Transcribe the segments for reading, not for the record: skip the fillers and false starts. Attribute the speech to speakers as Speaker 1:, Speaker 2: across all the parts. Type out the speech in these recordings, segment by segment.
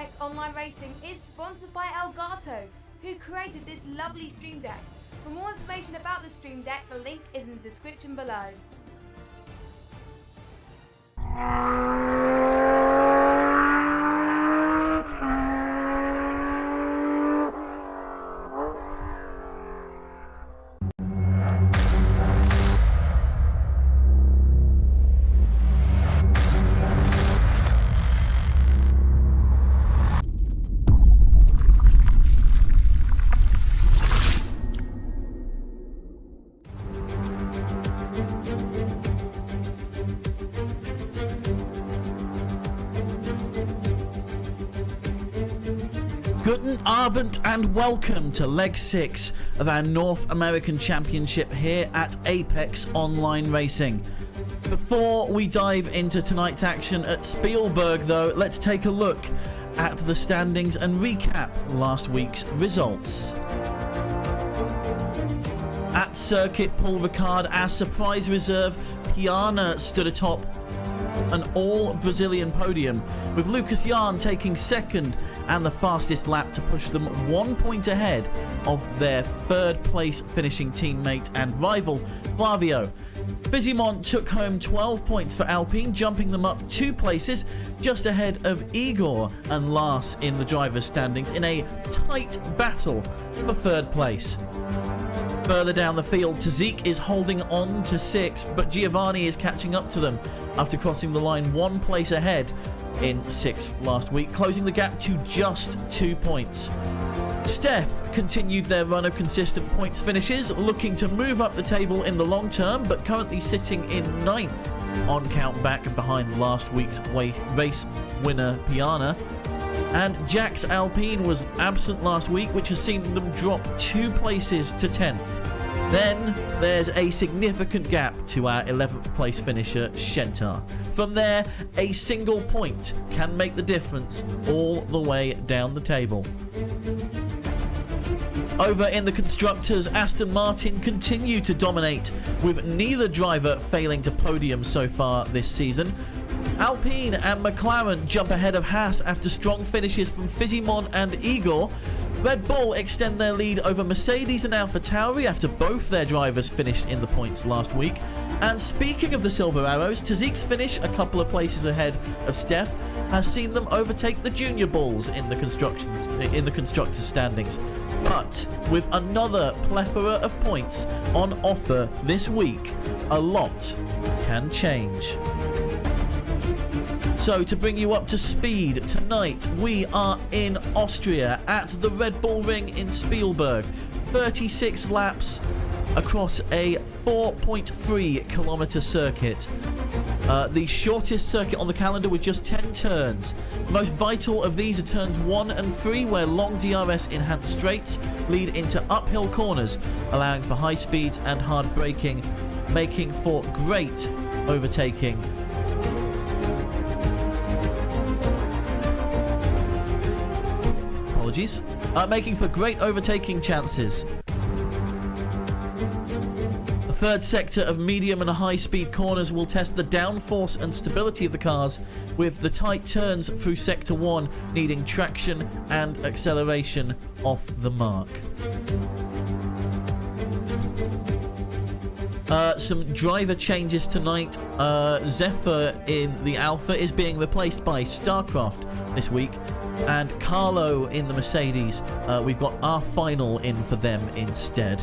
Speaker 1: Apex Online Racing is sponsored by Elgato, who created this lovely stream deck. For more information about the stream deck, the link is in the description below.
Speaker 2: Guten Abend and welcome to Leg 6 of our North American Championship here at Apex Online Racing. Before we dive into tonight's action at Spielberg though, let's take a look at the standings and recap last week's results. At Circuit Paul Ricard, our surprise reserve Piana stood atop an all-Brazilian podium, with Lucas Yarn taking second and the fastest lap to push them 1 point ahead of their third place finishing teammate and rival Flavio. Fizimon took home 12 points for Alpine, jumping them up 2 places just ahead of Igor and Lars in the driver's standings in a tight battle for third place. Further down the field, Tazik is holding on to 6th, but Giovanni is catching up to them after crossing the line 1 place ahead in 6th last week, closing the gap to just 2 points. Steph continued their run of consistent points finishes, looking to move up the table in the long term, but currently sitting in 9th on count back behind last week's race winner Piana. And Jack's Alpine was absent last week, which has seen them drop 2 places to 10th. Then there's a significant gap to our 11th place finisher, Shentar. From there, a single point can make the difference all the way down the table. Over in the Constructors, Aston Martin continue to dominate, with neither driver failing to podium so far this season. Alpine and McLaren jump ahead of Haas after strong finishes from Fizimon and Igor. Red Bull extend their lead over Mercedes and AlphaTauri after both their drivers finished in the points last week. And speaking of the Silver Arrows, Tazik's finish a couple of places ahead of Steph has seen them overtake the Junior Bulls in the Constructors standings. But with another plethora of points on offer this week, a lot can change. So to bring you up to speed, tonight we are in Austria at the Red Bull Ring in Spielberg. 36 laps across a 4.3 kilometer circuit. The shortest circuit on the calendar with just 10 turns. The most vital of these are turns 1 and 3, where long DRS enhanced straights lead into uphill corners, allowing for high speeds and hard braking, making for great overtaking. Making for great overtaking chances. The third sector of medium and high speed corners will test the downforce and stability of the cars, with the tight turns through sector 1 needing traction and acceleration off the mark. Some driver changes tonight. Zephyr in the Alpha is being replaced by Starcraft this week, and Carlo in the Mercedes, we've got our final in for them instead.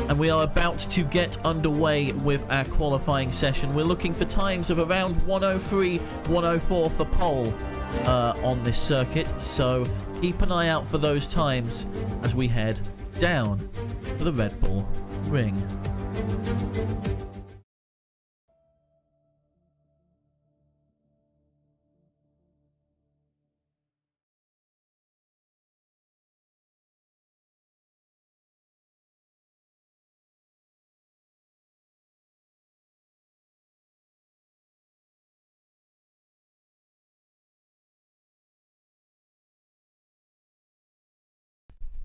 Speaker 2: And we are about to get underway with our qualifying session. We're looking for times of around 103, 104 for pole on this circuit, so keep an eye out for those times as we head down to the Red Bull Ring.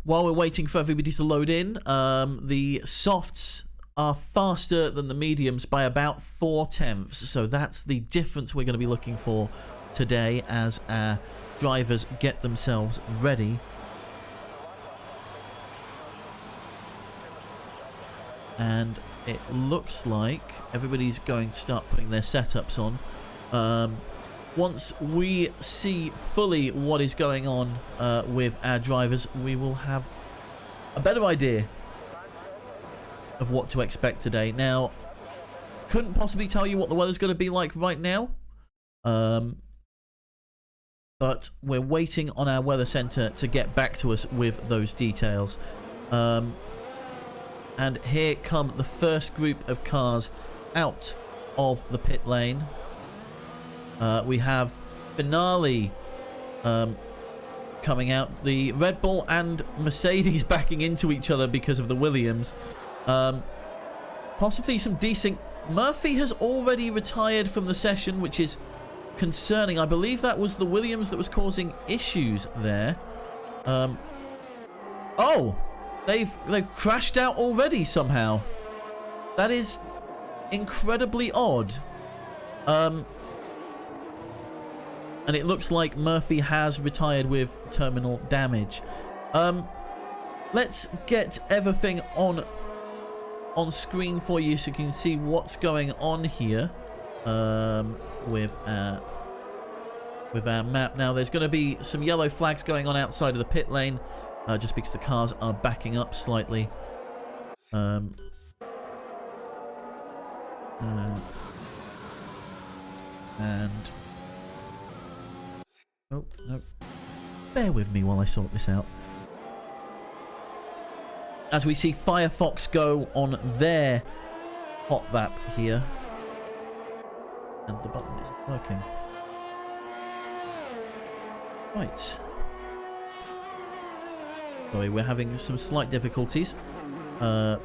Speaker 2: While we're waiting for everybody to load in, the softs are faster than the mediums by about 0.4, so that's the difference we're going to be looking for today as our drivers get themselves ready. And it looks like everybody's going to start putting their setups on. Once we see fully what is going on with our drivers, we will have a better idea of what to expect today. Now, couldn't possibly tell you what the weather's going to be like right now. But we're waiting on our weather center to get back to us with those details. And here come the first group of cars out of the pit lane. We have Finale coming out. The Red Bull and Mercedes backing into each other because of the Williams. Possibly some decent... Murphy has already retired from the session, which is concerning. I believe that was the Williams that was causing issues there. Oh! They've crashed out already somehow. That is incredibly odd. And it looks like Murphy has retired with terminal damage. Let's get everything on screen for you so you can see what's going on here with our map. Now there's going to be some yellow flags going on outside of the pit lane. Just because the cars are backing up slightly. And oh no, bear with me while I sort this out. As we see Firefox go on their hot lap here, and the button isn't working. Right. Sorry, we're having some slight difficulties. Hold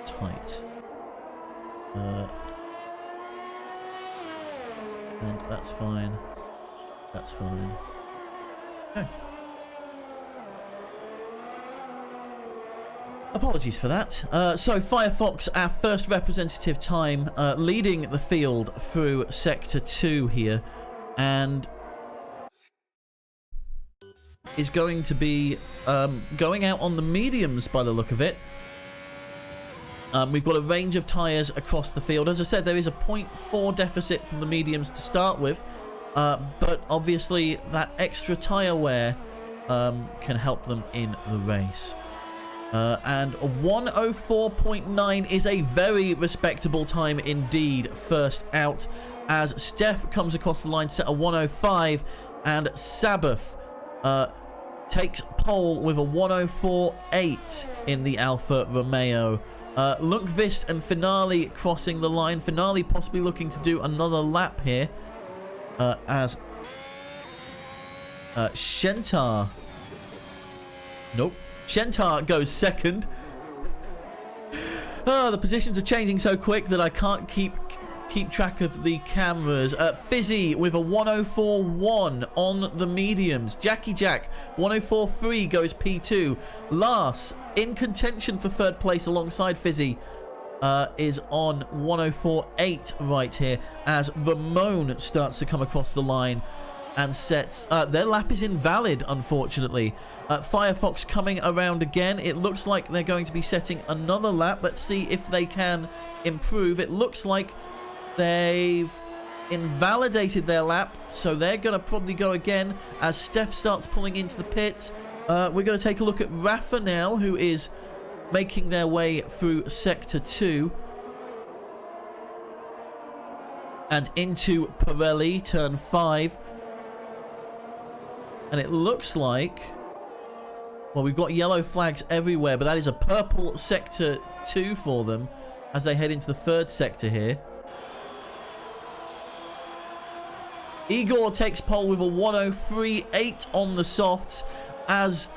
Speaker 2: tight. And that's fine. That's fine. Okay. Apologies for that. So Firefox, our first representative time, leading the field through Sector 2 here. And... is going to be going out on the mediums by the look of it. We've got a range of tyres across the field. As I said, there is a 0.4 deficit from the mediums to start with, but obviously that extra tyre wear can help them in the race. And a 1:04.9 is a very respectable time indeed first out, as Steph comes across the line set a 1:05 and Sabbath takes pole with a 1:04.8 in the Alfa Romeo. Lundqvist and Finale crossing the line. Finale possibly looking to do another lap here, as Shentar... Nope. Shentar goes second. The positions are changing so quick that I can't keep track of the cameras. Fizzy with a 1:04.1 on the mediums. Jackie Jack 1:04.3 goes P2. Lars in contention for third place alongside Fizzy is on 1:04.8 right here, as Ramon starts to come across the line and sets... their lap is invalid, unfortunately. Firefox coming around again. It looks like they're going to be setting another lap. Let's see if they can improve. It looks like they've invalidated their lap, so they're going to probably go again as Steph starts pulling into the pits. We're going to take a look at Rafa now, who is making their way through Sector 2. And into Pirelli, turn 5. And it looks like... well, we've got yellow flags everywhere, but that is a purple Sector 2 for them as they head into the third sector here. Igor takes pole with a 1:03.8 on the softs, as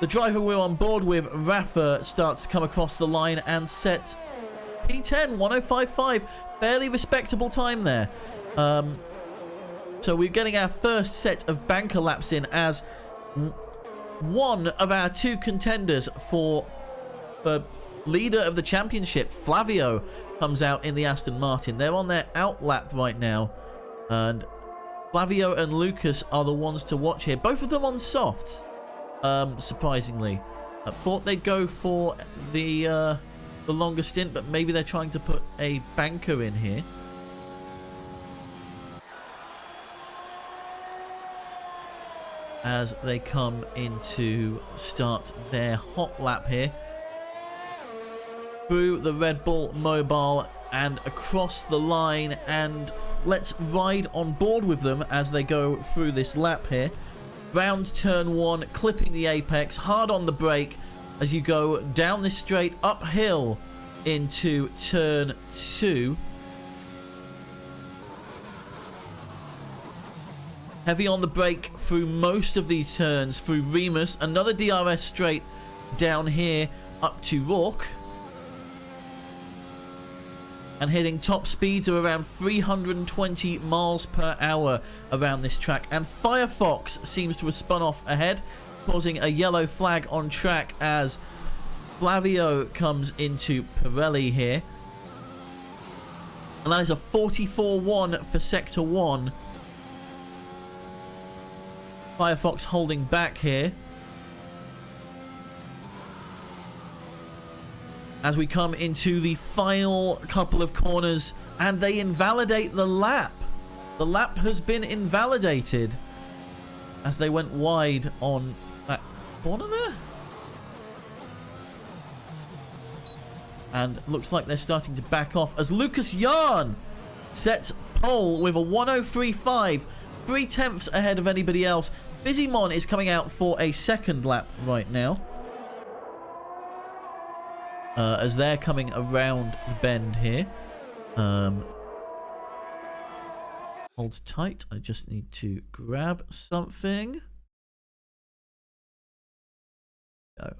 Speaker 2: the driver we're on board with, Rafa, starts to come across the line and sets P10, 1:05.5. Fairly respectable time there. So we're getting our first set of banker laps in, as one of our two contenders for the leader of the championship, Flavio, comes out in the Aston Martin. They're on their out lap right now. And Flavio and Lucas are the ones to watch here. Both of them on softs, surprisingly. I thought they'd go for the longer stint, but maybe they're trying to put a banker in here. As they come in to start their hot lap here. Through the Red Bull Mobile and across the line, and let's ride on board with them as they go through this lap here. Round turn 1, clipping the apex, hard on the brake as you go down this straight uphill into turn 2. Heavy on the brake through most of these turns, through Remus, another DRS straight down here up to Rourke. And hitting top speeds of around 320 miles per hour around this track. And Firefox seems to have spun off ahead, causing a yellow flag on track as Flavio comes into Pirelli here. And that is a 44-1 for Sector 1. Firefox holding back here. As we come into the final couple of corners, and they invalidate the lap. The lap has been invalidated as they went wide on that corner there. And looks like they're starting to back off as Lucas Yarn sets pole with a 1:03.5, 3/10 ahead of anybody else. Fizzymon is coming out for a second lap right now. As they're coming around the bend here. Hold tight. I just need to grab something. Oh,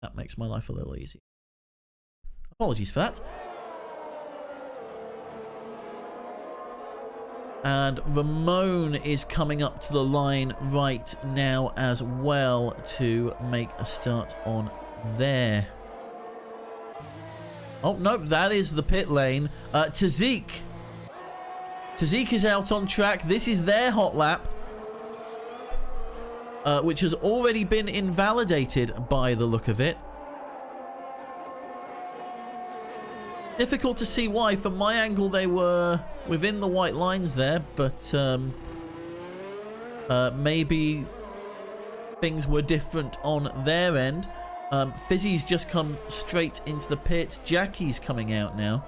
Speaker 2: that makes my life a little easier. Apologies for that. And Ramon is coming up to the line right now as well to make a start on there. Oh, no, that is the pit lane. Tazik. Tazik is out on track. This is their hot lap. Which has already been invalidated by the look of it. Difficult to see why. From my angle, they were within the white lines there. But maybe things were different on their end. Fizzy's just come straight into the pits. Jackie's coming out now.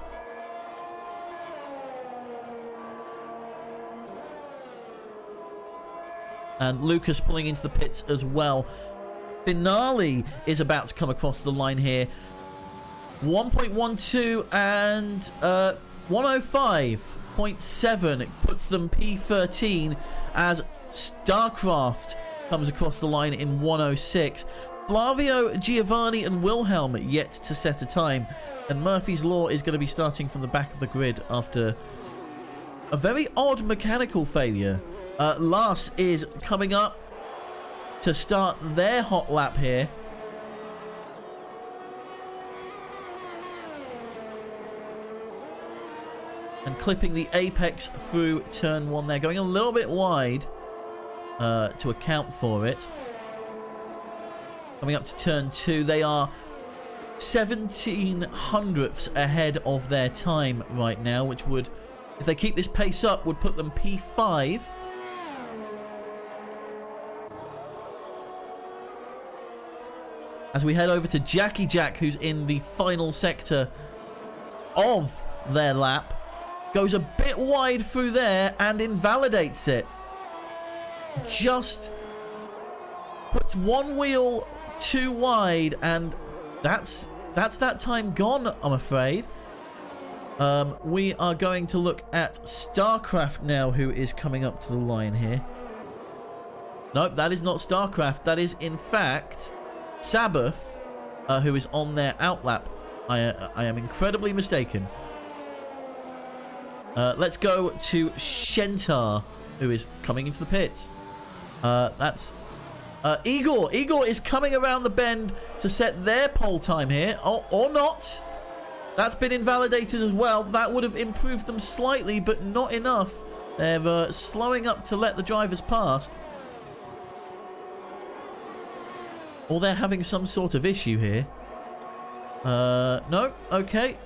Speaker 2: And Lucas pulling into the pits as well. Finale is about to come across the line here. 1.12 and 105.7. It puts them P13 as Starcraft comes across the line in 106. Flavio, Giovanni and Wilhelm yet to set a time. And Murphy's Law is going to be starting from the back of the grid after a very odd mechanical failure. Lars is coming up to start their hot lap here. And clipping the apex through turn 1 there. Going a little bit wide to account for it. Coming up to turn 2, they are 17/100ths ahead of their time right now, which would, if they keep this pace up, would put them P5. As we head over to Jackie Jack, who's in the final sector of their lap, goes a bit wide through there and invalidates it. Just puts one wheel too wide, and that's that time gone, I'm afraid. We are going to look at Starcraft now, who is coming up to the line here. Nope, that is not Starcraft. That is, in fact, Sabbath, who is on their outlap. I am incredibly mistaken. Let's go to Shentar, who is coming into the pits. That's Igor. Igor is coming around the bend to set their pole time here. Oh, or not. That's been invalidated as well. That would have improved them slightly, but not enough They're slowing up to let the drivers past. Or they're having some sort of issue here. No, okay.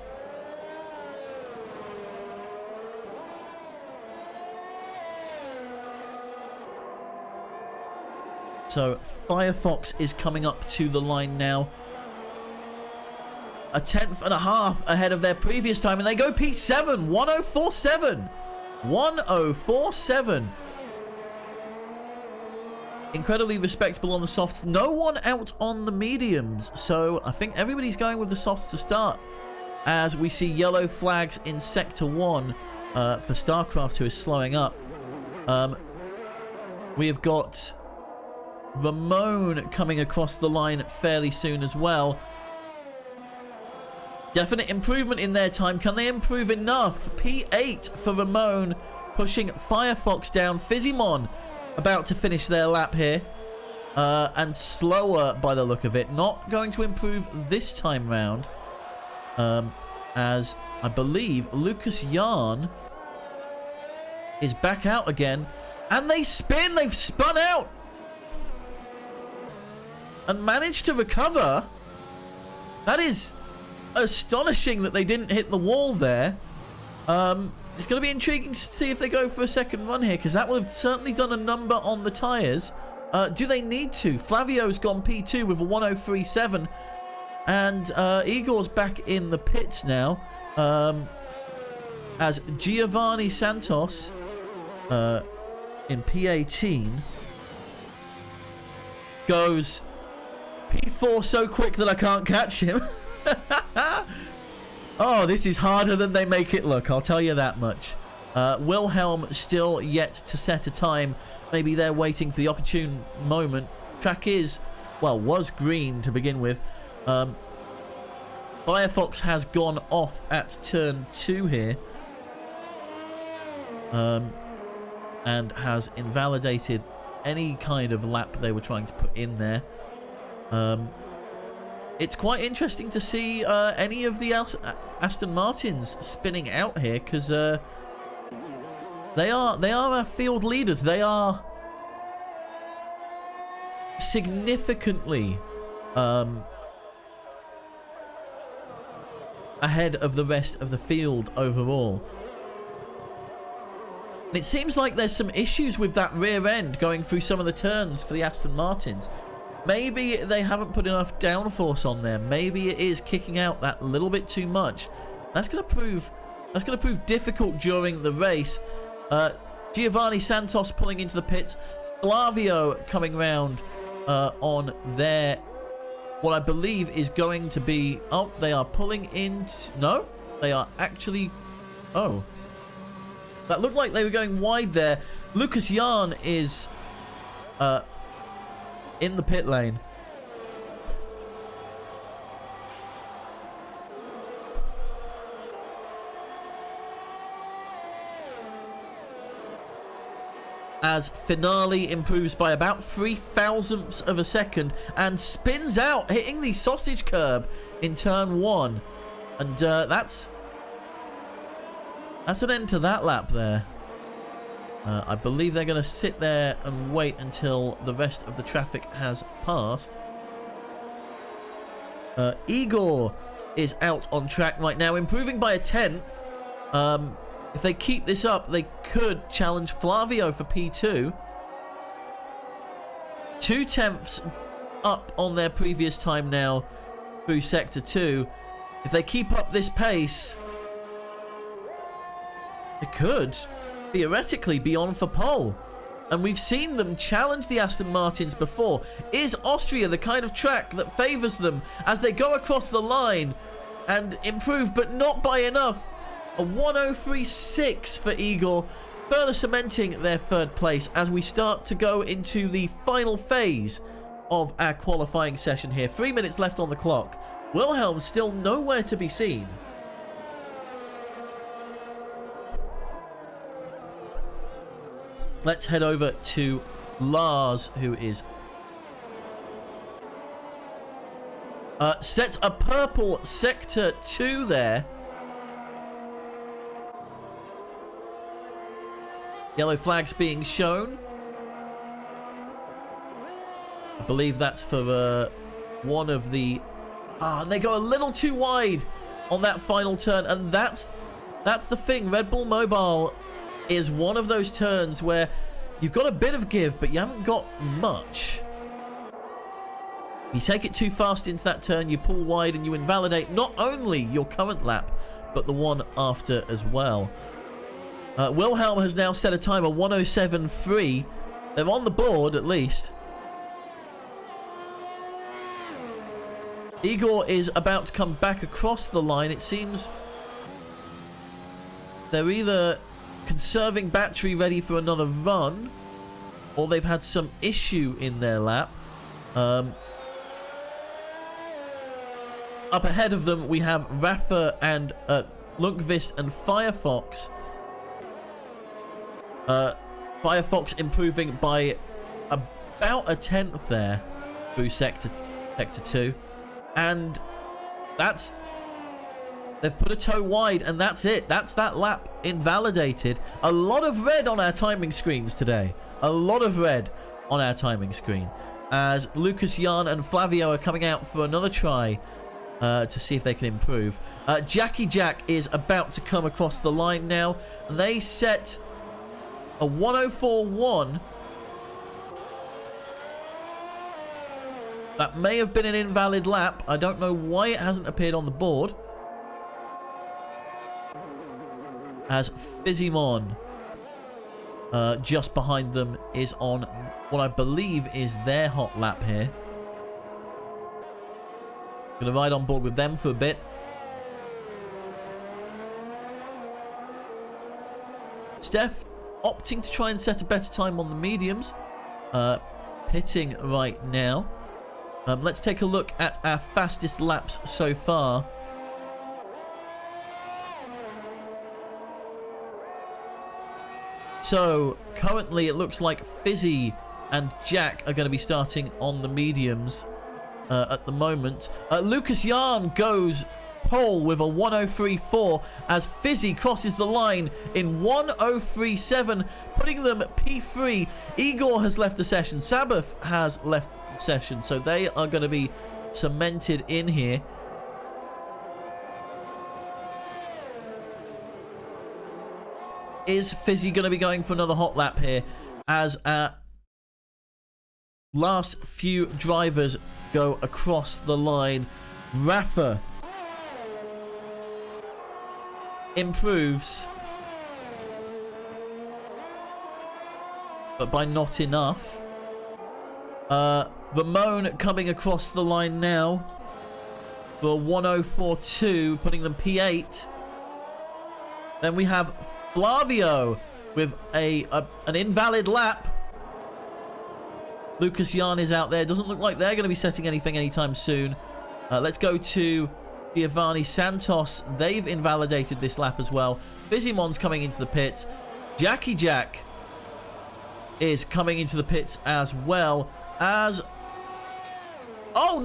Speaker 2: So Firefox is coming up to the line now. A 10th and a half ahead of their previous time, and they go P7, 1047. 1047. Incredibly respectable on the softs. No one out on the mediums, so I think everybody's going with the softs to start. As we see yellow flags in Sector 1 for StarCraft, who is slowing up. We have got Ramon coming across the line fairly soon as well. Definite improvement in their time. Can they improve enough? P8 for Ramon, pushing Firefox down. Fizzymon about to finish their lap here. And slower by the look of it. Not going to improve this time round. As I believe Lucas Yarn is back out again. And they spin. They've spun out. And managed to recover. That is astonishing that they didn't hit the wall there. It's going to be intriguing to see if they go for a second run here, because that will have certainly done a number on the tyres. Do they need to? Flavio's gone P2 with a 1037, and Igor's back in the pits now, as Giovanni Santos in P18 goes P4 so quick that I can't catch him. Oh, this is harder than they make it look, I'll tell you that much. Wilhelm still yet to set a time. Maybe they're waiting for the opportune moment. Track is, well, was green to begin with. Firefox has gone off at turn 2 here. And has invalidated any kind of lap they were trying to put in there. It's quite interesting to see any of the Aston Martins spinning out here, because they are our field leaders. They are significantly ahead of the rest of the field overall. And it seems like there's some issues with that rear end going through some of the turns for the Aston Martins. Maybe they haven't put enough downforce on there. Maybe it is kicking out that little bit too much. That's going to prove difficult during the race. Giovanni Santos pulling into the pits. Flavio coming round on their, what I believe is going to be, oh, they are pulling in. No, they are actually, oh, that looked like they were going wide there. Lucas Yarn is in the pit lane. As Finale improves by about 0.03 of a second and spins out, hitting the sausage curb in turn 1. And that's an end to that lap there. I believe they're going to sit there and wait until the rest of the traffic has passed. Igor is out on track right now, improving by a 10th. If they keep this up, they could challenge Flavio for P2. 0.2 up on their previous time now through Sector 2. If they keep up this pace, they could theoretically be on for pole. And we've seen them challenge the Aston Martins before. Is Austria the kind of track that favours them as they go across the line and improve, but not by enough? A 1036 for Igor, further cementing their third place as we start to go into the final phase of our qualifying session here. 3 minutes left on the clock. Wilhelm still nowhere to be seen. Let's head over to Lars, who is sets a purple Sector 2 there. Yellow flags being shown. I believe that's for one of the... and they go a little too wide on that final turn. And that's the thing. Red Bull Mobile is one of those turns where you've got a bit of give, but you haven't got much. You take it too fast into that turn, you pull wide, and you invalidate not only your current lap, but the one after as well. Wilhelm has now set a time of 107.3. They're on the board, at least. Igor is about to come back across the line. It seems they're either conserving battery ready for another run, or they've had some issue in their lap. Up ahead of them, we have Rafa and Lundqvist and Firefox. Firefox improving by about a tenth there through sector 2. And they've put a toe wide, and that's it. That's that lap invalidated. A lot of red on our timing screens today. A lot of red on our timing screen. As Lucas Jan and Flavio are coming out for another try to see if they can improve. Jackie Jack is about to come across the line now. And they set a 104.1. That may have been an invalid lap. I don't know why it hasn't appeared on the board. As Fizzimon, just behind them, is on what I believe is their hot lap here. Gonna ride on board with them for a bit. Steph opting to try and set a better time on the mediums. Pitting right now. Let's take a look at our fastest laps so far. So, currently it looks like Fizzy and Jack are going to be starting on the mediums at the moment. Lucas Jan goes pole with a 103.4 as Fizzy crosses the line in 103.7, putting them at P3. Igor has left the session. Sabbath has left the session, so they are going to be cemented in here. Is Fizzy going to be going for another hot lap here as our last few drivers go across the line? Rafa improves, but by not enough. Ramon coming across the line now for 104.2, putting them P8. Then we have Flavio with an invalid lap. Lucas Jan is out there. Doesn't look like they're going to be setting anything anytime soon. Let's go to Giovanni Santos. They've invalidated this lap as well. Fizzimon's coming into the pits. Jackie Jack is coming into the pits as well as... Oh,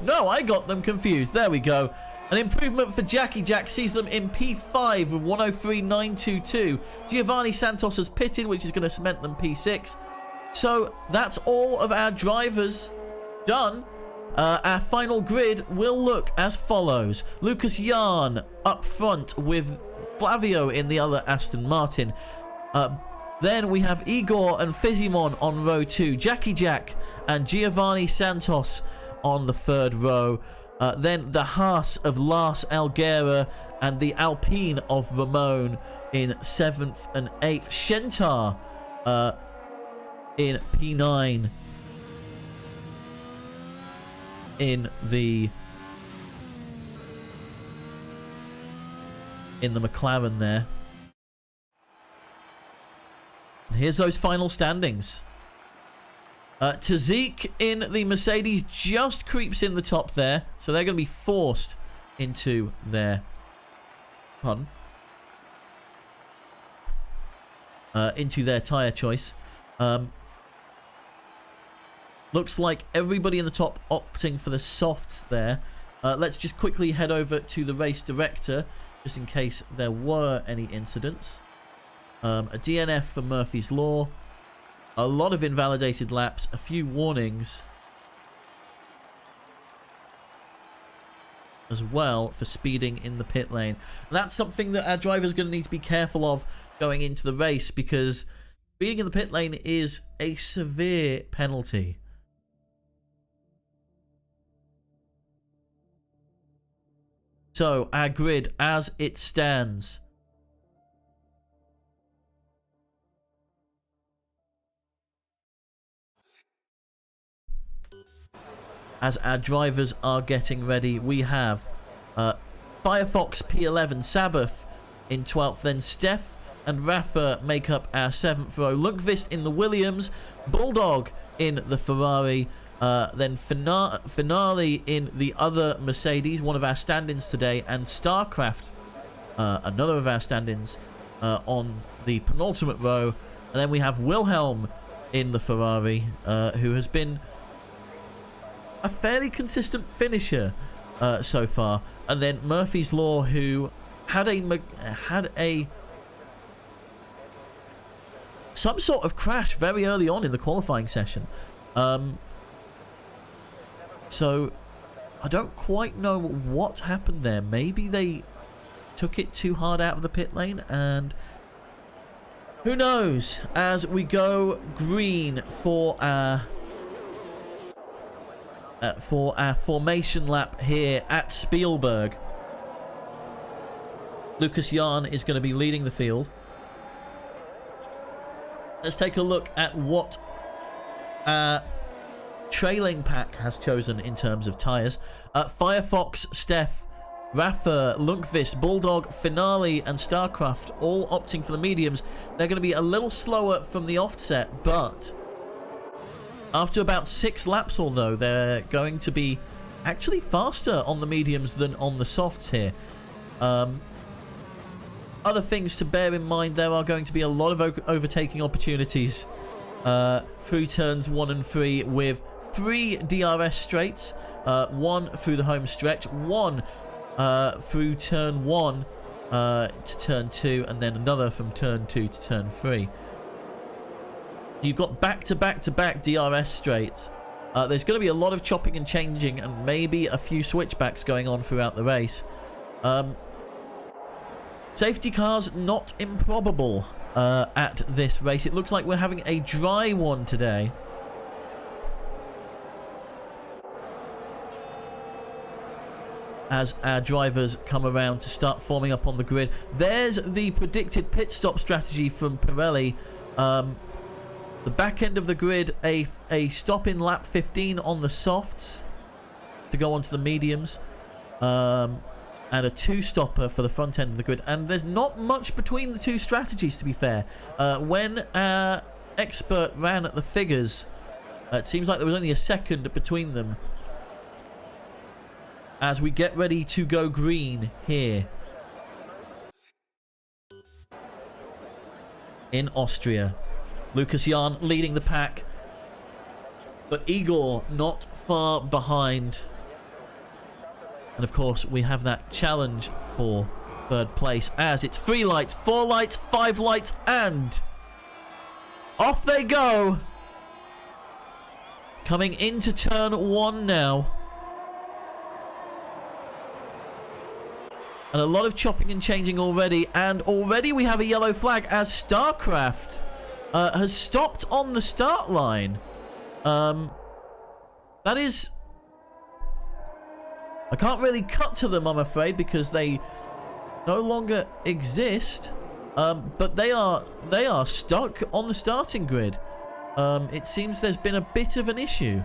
Speaker 2: no, I got them confused. There we go. An improvement for Jackie Jack sees them in P5 with 103.922. Giovanni Santos has pitted, which is going to cement them P6. So that's all of our drivers done. Our final grid will look as follows. Lucas Jan up front with Flavio in the other Aston Martin. Then we have Igor and Fizzimon on row 2. Jackie Jack and Giovanni Santos on the third row. Then the Haas of Lars Algera and the Alpine of Ramon in 7th and 8th. Shentar in P9 in the McLaren there. And here's those final standings. Tazik in the Mercedes just creeps in the top there. So they're going to be forced into their... into their tyre choice. Looks like everybody in the top opting for the softs there. Let's just quickly head over to the race director, just in case there were any incidents. A DNF for Murphy's Law. A lot of invalidated laps. A few warnings. As well for speeding in the pit lane. And that's something that our driver's going to need to be careful of going into the race, because speeding in the pit lane is a severe penalty. So, our grid as it stands. As our drivers are getting ready, we have Firefox P11 Sabbath in 12th, then Steph and Rafa make up our 7th row. Lundqvist in the Williams, Bulldog in the Ferrari, then Finale in the other Mercedes, one of our stand-ins today, and Starcraft, another of our stand-ins, on the penultimate row. And then we have Wilhelm in the Ferrari, who has been a fairly consistent finisher so far. And then Murphy's Law, who had some sort of crash very early on in the qualifying session. So I don't quite know what happened there. Maybe they took it too hard out of the pit lane, and who knows, as we go green for our formation lap here at Spielberg. Lucas Jan is going to be leading the field. Let's take a look at what our trailing pack has chosen in terms of tyres. Firefox, Steph, Rafa, Lundqvist, Bulldog, Finale and Starcraft all opting for the mediums. They're going to be a little slower from the offset, but after about 6 laps or though, they're going to be actually faster on the mediums than on the softs here. Other things to bear in mind, there are going to be a lot of overtaking opportunities through turns 1 and 3, with 3 DRS straights, 1 through the home stretch, 1 through turn 1 to turn 2, and then another from turn 2 to turn 3. You've got back-to-back-to-back DRS straights. There's going to be a lot of chopping and changing, and maybe a few switchbacks going on throughout the race. Safety cars, not improbable at this race. It looks like we're having a dry one today. As our drivers come around to start forming up on the grid. There's the predicted pit stop strategy from Pirelli. The back end of the grid, a stop in lap 15 on the softs to go onto the mediums, and a 2-stopper for the front end of the grid. And there's not much between the two strategies, to be fair. When our expert ran at the figures, it seems like there was only a second between them. As we get ready to go green here in Austria. Lucas Jan leading the pack, but Igor not far behind. And of course we have that challenge for 3rd place, as it's 3 lights, 4 lights, 5 lights, and off they go. Coming into turn 1 now. And a lot of chopping and changing already, and already we have a yellow flag as Starcraft has stopped on the start line. That is... I can't really cut to them, I'm afraid, because they no longer exist. But they are stuck on the starting grid. It seems there's been a bit of an issue.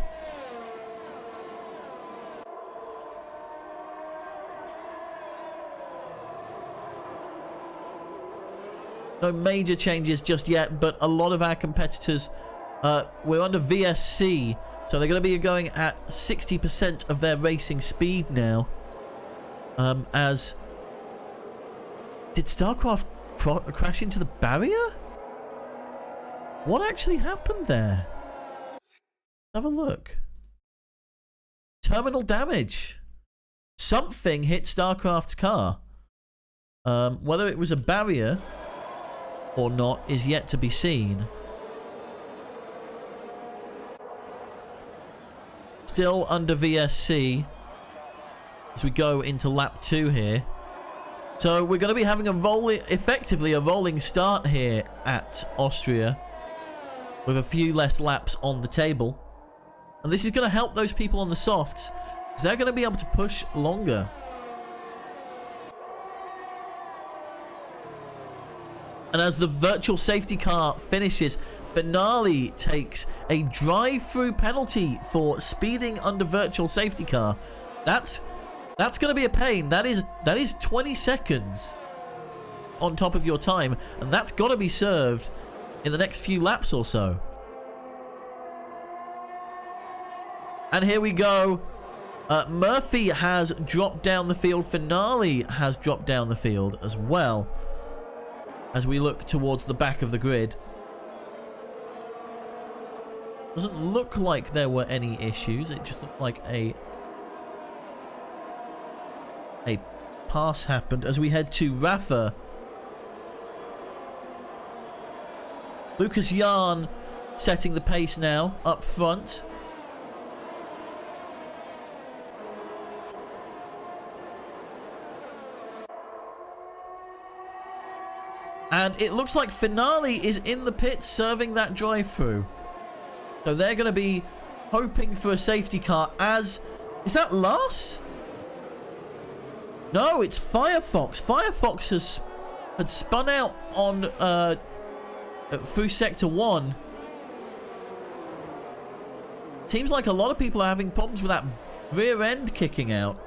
Speaker 2: No major changes just yet, but a lot of our competitors, we're under VSC, so they're going to be going at 60% of their racing speed now. As... Did Starcraft crash into the barrier? What actually happened there? Have a look. Terminal damage. Something hit Starcraft's car. Whether it was a barrier or not is yet to be seen. Still under VSC as we go into lap 2 here. So we're going to be having effectively a rolling start here at Austria with a few less laps on the table. And this is going to help those people on the softs, because they're going to be able to push longer. And as the virtual safety car finishes, Finale takes a drive-through penalty for speeding under virtual safety car. That's going to be a pain. That is 20 seconds on top of your time, and that's got to be served in the next few laps or so. And here we go. Murphy has dropped down the field. Finale has dropped down the field as well, as we look towards the back of the grid. Doesn't look like there were any issues. It just looked like a pass happened as we head to Rafa. Lucas Jan setting the pace now up front. And it looks like Finale is in the pit serving that drive-through. So they're going to be hoping for a safety car as... Is that Lars? No, it's Firefox. Firefox had spun out on through Sector 1. Seems like a lot of people are having problems with that rear end kicking out.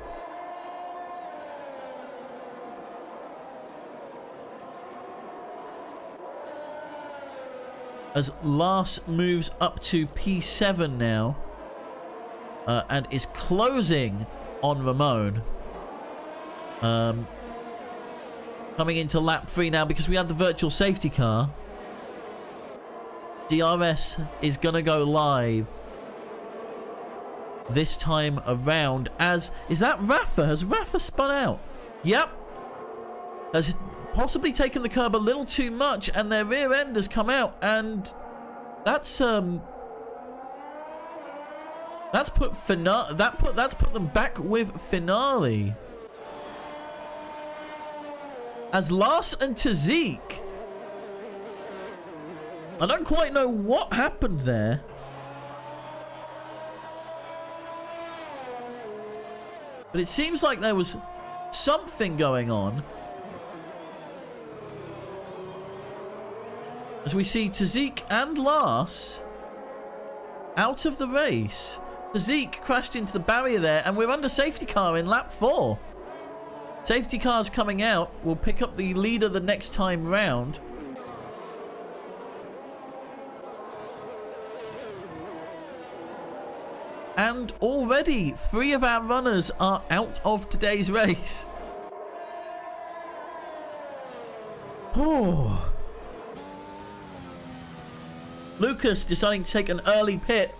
Speaker 2: As Lars moves up to P7 now. And is closing on Ramon. Coming into lap 3 now because we had the virtual safety car. DRS is going to go live this time around as... Is that Rafa? Has Rafa spun out? Yep. Has possibly taken the curb a little too much and their rear end has come out, and that's put them back with Finale. As Lars and Tazik, I don't quite know what happened there. But it seems like there was something going on. As we see Tazik and Lars out of the race. Tazik crashed into the barrier there, and we're under safety car in lap 4. Safety cars coming out will pick up the leader the next time round. And already 3 of our runners are out of today's race. Oh. Lucas deciding to take an early pit.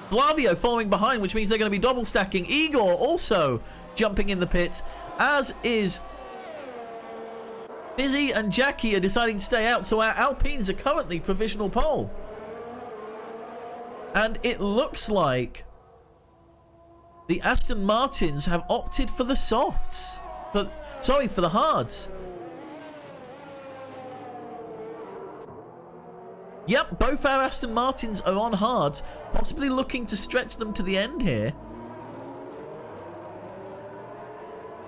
Speaker 2: Flavio following behind, which means they're going to be double stacking. Igor also jumping in the pits, as is Fizzy and Jackie are deciding to stay out. So our Alpines are currently provisional pole. And it looks like the Aston Martins have opted for the softs. For the hards. Yep, both our Aston Martins are on hards, possibly looking to stretch them to the end here.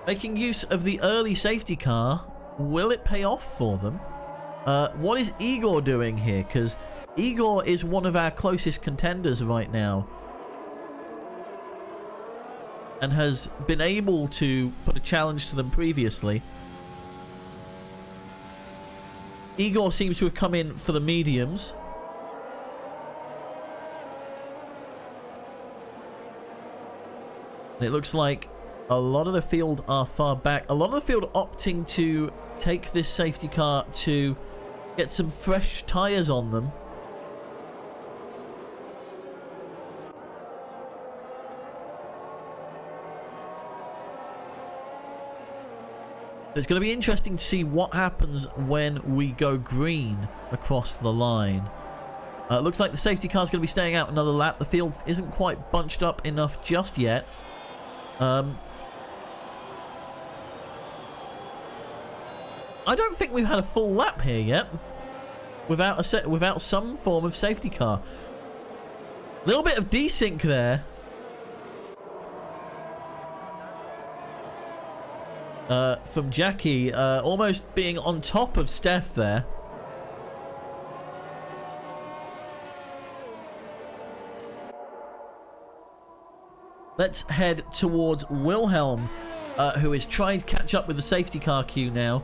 Speaker 2: Making use of the early safety car. Will it pay off for them? What is Igor doing here? Because Igor is one of our closest contenders right now. And has been able to put a challenge to them previously. Igor seems to have come in for the mediums. And it looks like a lot of the field are far back. A lot of the field opting to take this safety car to get some fresh tyres on them. It's going to be interesting to see what happens when we go green across the line. Looks like the safety car is going to be staying out another lap. The field isn't quite bunched up enough just yet. I don't think we've had a full lap here yet without some form of safety car. A little bit of desync there. From Jackie, almost being on top of Steph there. Let's head towards Wilhelm, who is trying to catch up with the safety car queue now.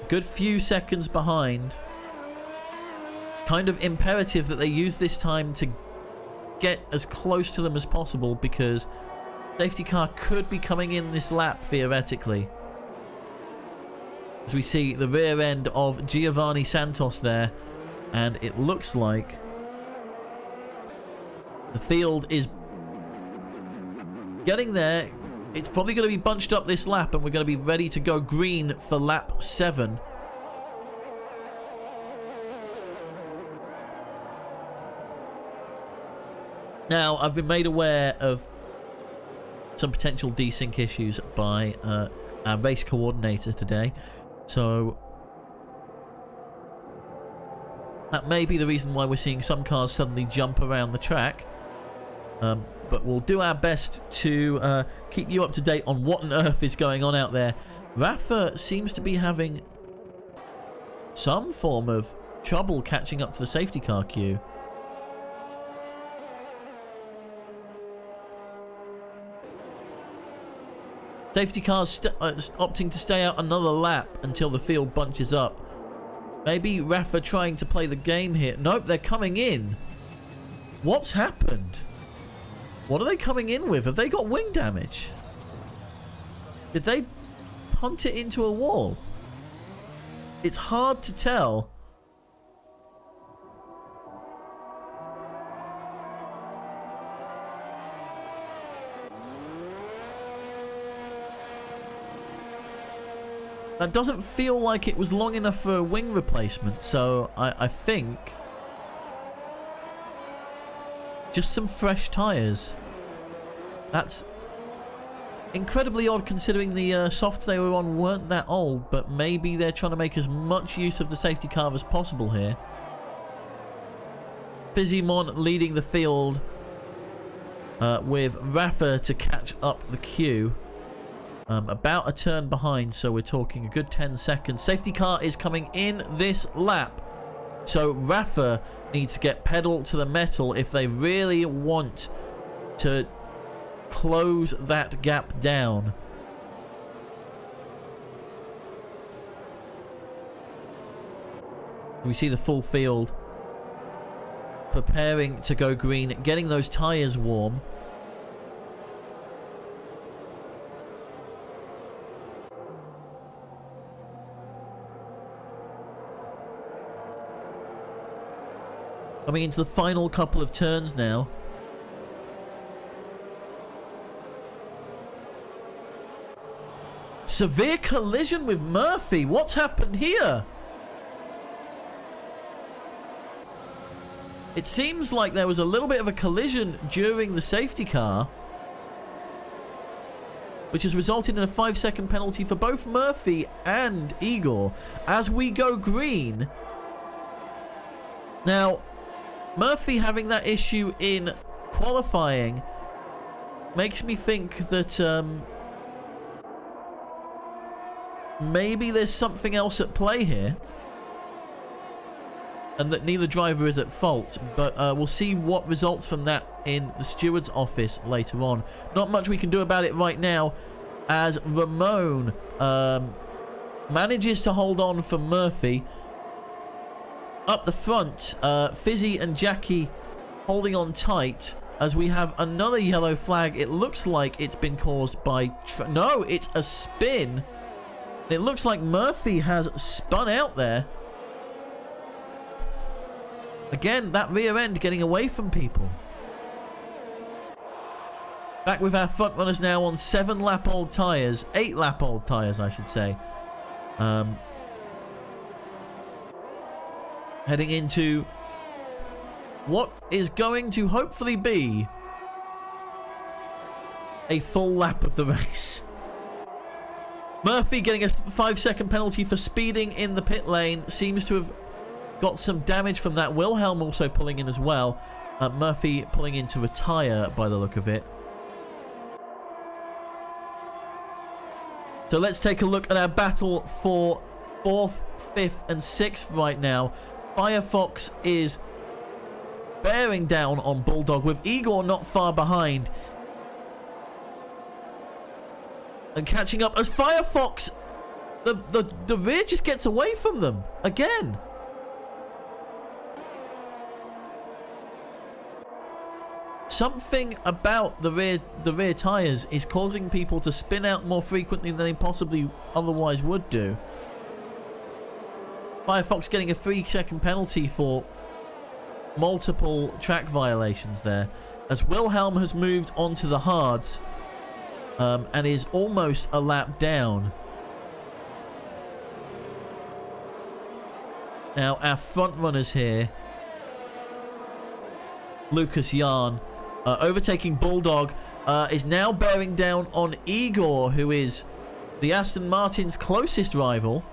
Speaker 2: Good few seconds behind. Kind of imperative that they use this time to get as close to them as possible, because safety car could be coming in this lap theoretically. As we see the rear end of Giovanni Santos there, and it looks like the field is getting there. It's probably going to be bunched up this lap, and we're going to be ready to go green for lap 7. Now, I've been made aware of some potential desync issues by our race coordinator today, so that may be the reason why we're seeing some cars suddenly jump around the track. But we'll do our best to keep you up to date on what on earth is going on out there. Rafa seems to be having some form of trouble catching up to the safety car queue. Safety cars opting to stay out another lap until the field bunches up. Maybe Rafa trying to play the game here. Nope, they're coming in. What's happened? What are they coming in with? Have they got wing damage? Did they punt it into a wall? It's hard to tell. That doesn't feel like it was long enough for a wing replacement, so I think just some fresh tyres. That's incredibly odd considering the softs they were on weren't that old, but maybe they're trying to make as much use of the safety car as possible here. Fizzymon leading the field with Rafa to catch up the queue. About a turn behind, so we're talking a good 10 seconds. Safety car is coming in this lap, so Rafa needs to get pedal to the metal if they really want to close that gap down. We see the full field preparing to go green, getting those tyres warm. Coming into the final couple of turns now. Severe collision with Murphy. What's happened here? It seems like there was a little bit of a collision during the safety car, which has resulted in a 5-second penalty for both Murphy and Igor as we go green. Now, Murphy having that issue in qualifying makes me think that maybe there's something else at play here, and that neither driver is at fault, but we'll see what results from that in the steward's office later on. Not much we can do about it right now, as Ramon manages to hold on for Murphy. Up the front, Fizzy and Jackie holding on tight as we have another yellow flag. It looks like it's been caused by... No, it's a spin. It looks like Murphy has spun out there. Again, that rear end getting away from people. Back with our front runners now on 7-lap-old tyres. 8-lap-old tyres, I should say. Heading into what is going to hopefully be a full lap of the race. Murphy getting a 5-second penalty for speeding in the pit lane. Seems to have got some damage from that. Wilhelm also pulling in as well. Murphy pulling in to retire by the look of it. So let's take a look at our battle for 4th, 5th and 6th right now. Firefox is bearing down on Bulldog with Igor not far behind. And catching up as Firefox, the rear just gets away from them again. Something about the rear tyres is causing people to spin out more frequently than they possibly otherwise would do. Firefox getting a 3-second penalty for multiple track violations there, as Wilhelm has moved onto the hards and is almost a lap down. Now our front runners here, Lucas Jan, overtaking Bulldog, is now bearing down on Igor, who is the Aston Martin's closest rival.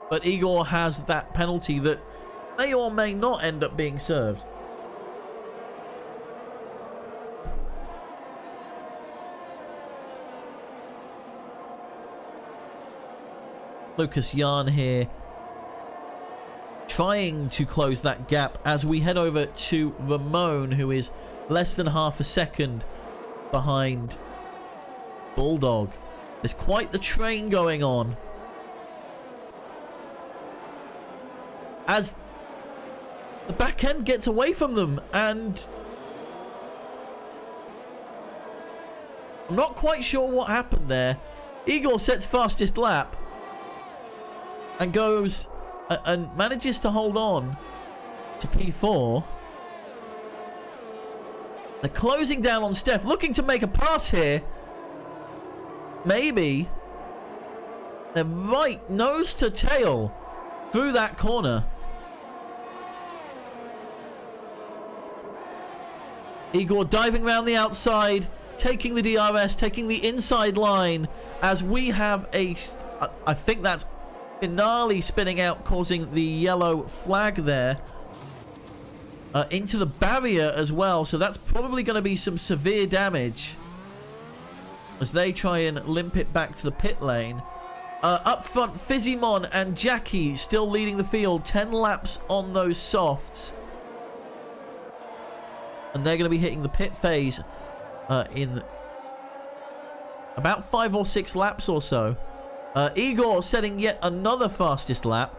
Speaker 2: But Igor has that penalty that may or may not end up being served. Lucas Jan here trying to close that gap as we head over to Ramon, who is less than half a second behind Bulldog. There's quite the train going on as the back end gets away from them, and I'm not quite sure what happened there. Igor sets fastest lap and goes and manages to hold on to P4. They're closing down on Steph, looking to make a pass here. Maybe. They're right nose to tail through that corner. Igor diving around the outside, taking the DRS, taking the inside line, as we have a, I think that's finale spinning out, causing the yellow flag there into the barrier as well. So that's probably going to be some severe damage as they try and limp it back to the pit lane. Up front, Fizzymon and Jackie still leading the field, 10 laps on those softs. And they're going to be hitting the pit phase in about 5 or 6 laps or so. Igor setting yet another fastest lap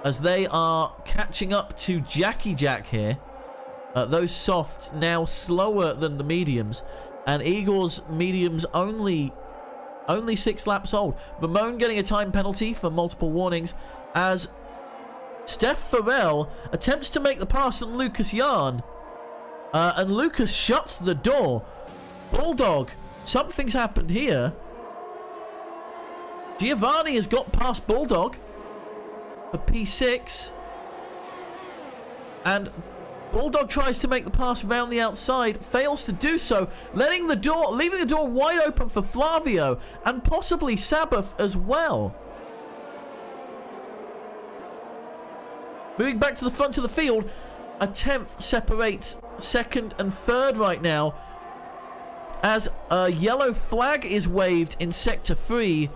Speaker 2: as they are catching up to Jackie Jack here. Those softs now slower than the mediums, and Igor's mediums only 6 laps old. Ramon getting a time penalty for multiple warnings as Steph Farrell attempts to make the pass on Lucas Jan, and Lucas shuts the door. Bulldog, something's happened here. Giovanni has got past Bulldog for P6, and Bulldog tries to make the pass around the outside, fails to do so, leaving the door wide open for Flavio and possibly Sabbath as well. Moving back to the front of the field, a 10th separates 2nd and 3rd right now as a yellow flag is waved in Sector 3.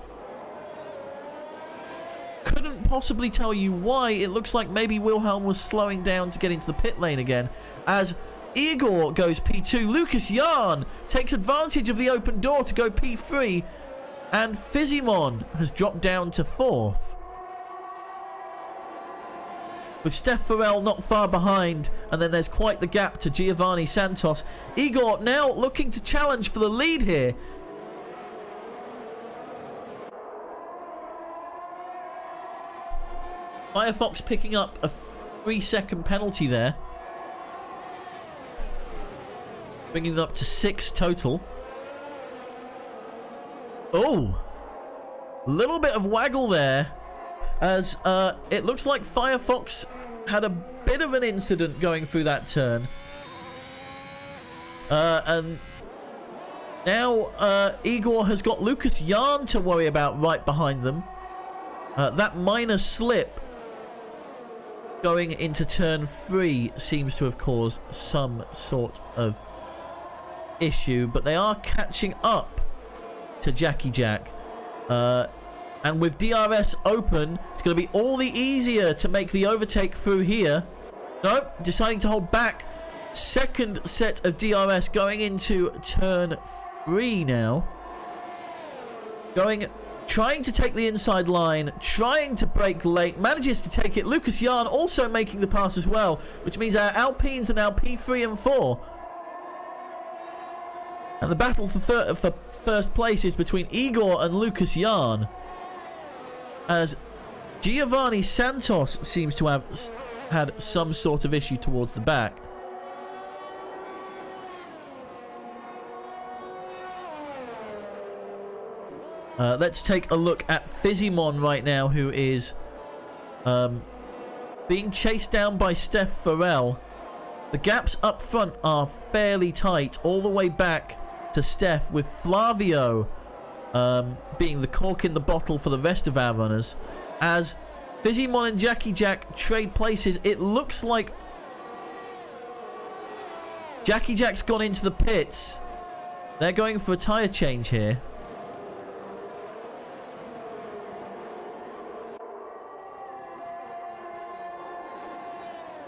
Speaker 2: Couldn't possibly tell you why. It looks like maybe Wilhelm was slowing down to get into the pit lane again as Igor goes P2. Lucas Jan takes advantage of the open door to go P3, and Fizzymon has dropped down to 4th. With Steph Farrell not far behind, and then there's quite the gap to Giovanni Santos. Igor now looking to challenge for the lead here. Firefox picking up a 3-second penalty there, bringing it up to 6 total. Oh, little bit of waggle there, as it looks like Firefox had a bit of an incident going through that turn. And now Igor has got Lucas Yarn to worry about right behind them. That minor slip going into turn 3 seems to have caused some sort of issue, but they are catching up to Jackie Jack. And with DRS open, it's going to be all the easier to make the overtake through here. Nope, deciding to hold back. Second set of DRS going into turn 3 now. Trying to take the inside line, trying to break late, manages to take it. Lucas Yarn also making the pass as well, which means our Alpines are now P3 and 4. And the battle for first place is between Igor and Lucas Yarn, as Giovanni Santos seems to have had some sort of issue towards the back. Let's take a look at Fizzymon right now, who is being chased down by Steph Farrell. The gaps up front are fairly tight, all the way back to Steph, with Flavio being the cork in the bottle for the rest of our runners. As Fizzymon and Jackie Jack trade places, it looks like Jackie Jack's gone into the pits. They're going for a tyre change here.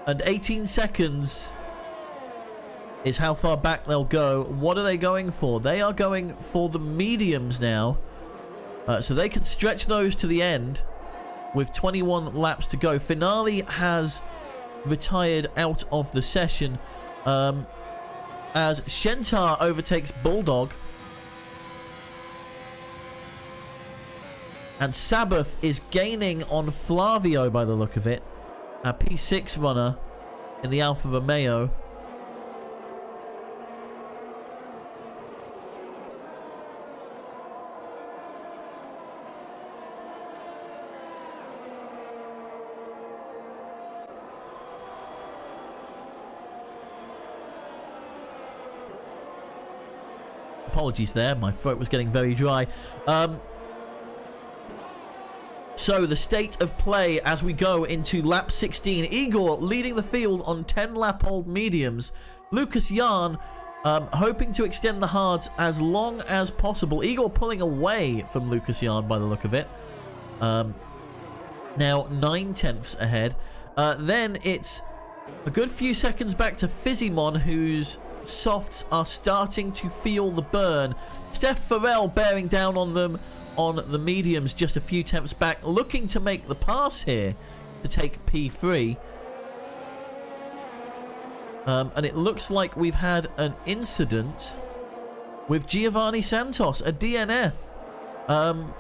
Speaker 2: And 18 seconds is how far back they'll go. What are they going for? They are going for the mediums now. So they can stretch those to the end with 21 laps to go. Finale has retired out of the session as Shentar overtakes Bulldog. And Sabbath is gaining on Flavio by the look of it. A P6 runner in the Alfa Romeo. Apologies there, my throat was getting very dry. So the state of play as we go into lap 16. Igor leading the field on 10-lap-old mediums. Lucas Yarn hoping to extend the hards as long as possible. Igor pulling away from Lucas Yarn by the look of it. Now 9/10 ahead. Then it's a good few seconds back to Fizzymon, whose softs are starting to feel the burn. Steph Farrell bearing down on them on the mediums just a few tenths back, looking to make the pass here to take P3. And it looks like we've had an incident with Giovanni Santos, a DNF and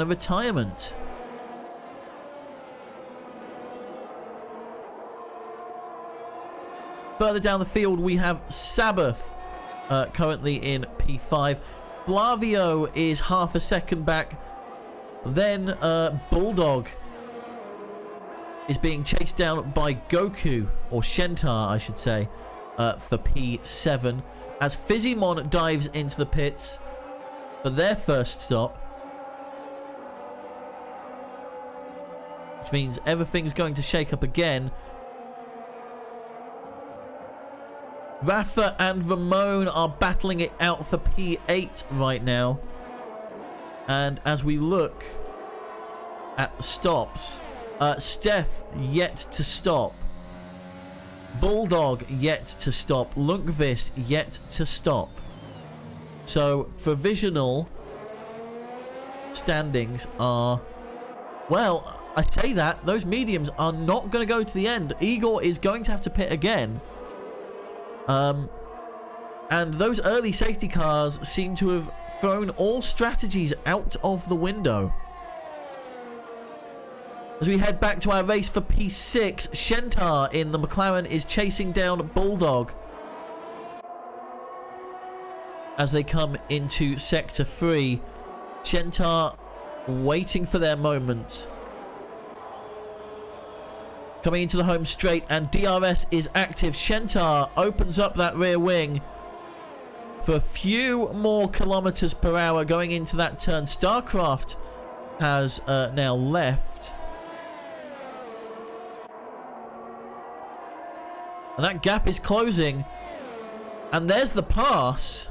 Speaker 2: a retirement. Further down the field we have Sabbath currently in P5. Flavio is half a second back. Then Bulldog is being chased down by Goku, or Shentar I should say, for P7, as Fizzymon dives into the pits for their first stop, which means everything's going to shake up again. Rafa and Ramon are battling it out for P8 right now. And as we look at the stops, Steph yet to stop. Bulldog yet to stop. Lundqvist yet to stop. So provisional standings are, well, I say that, those mediums are not going to go to the end. Igor is going to have to pit again. And those early safety cars seem to have thrown all strategies out of the window. As we head back to our race for P6, Shentar in the McLaren is chasing down Bulldog as they come into Sector 3. Shentar waiting for their moment. Coming into the home straight, and DRS is active. Shentar opens up that rear wing for a few more kilometers per hour going into that turn. Starcraft has now left. And that gap is closing. And there's the pass.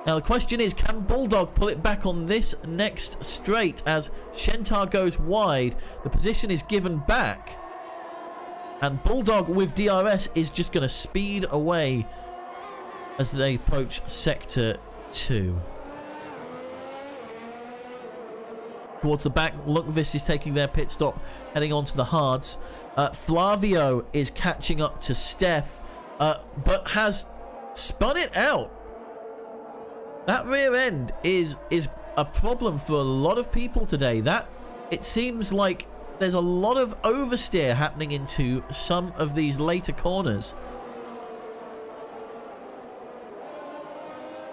Speaker 2: Now the question is, can Bulldog pull it back on this next straight as Shentar goes wide? The position is given back. And Bulldog with DRS is just going to speed away as they approach Sector 2. Towards the back, Lundqvist is taking their pit stop, heading on to the hards. Flavio is catching up to Steph, but has spun it out. That rear end is a problem for a lot of people today. That it seems like there's a lot of oversteer happening into some of these later corners.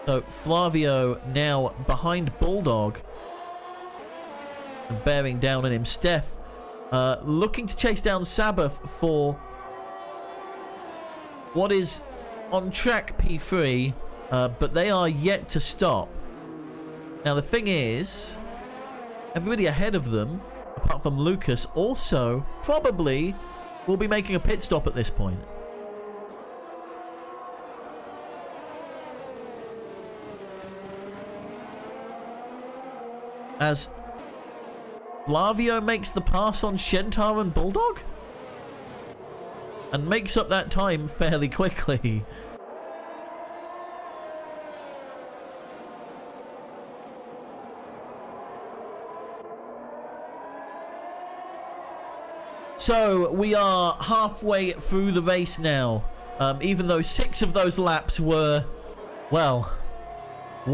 Speaker 2: So Flavio now behind Bulldog and bearing down on him. Steph looking to chase down Sabbath for what is on track P3. But they are yet to stop. Now the thing is, everybody ahead of them, apart from Lucas, also probably will be making a pit stop at this point. As Flavio makes the pass on Shentar and Bulldog and makes up that time fairly quickly. So we are halfway through the race now, even though 6 of those laps were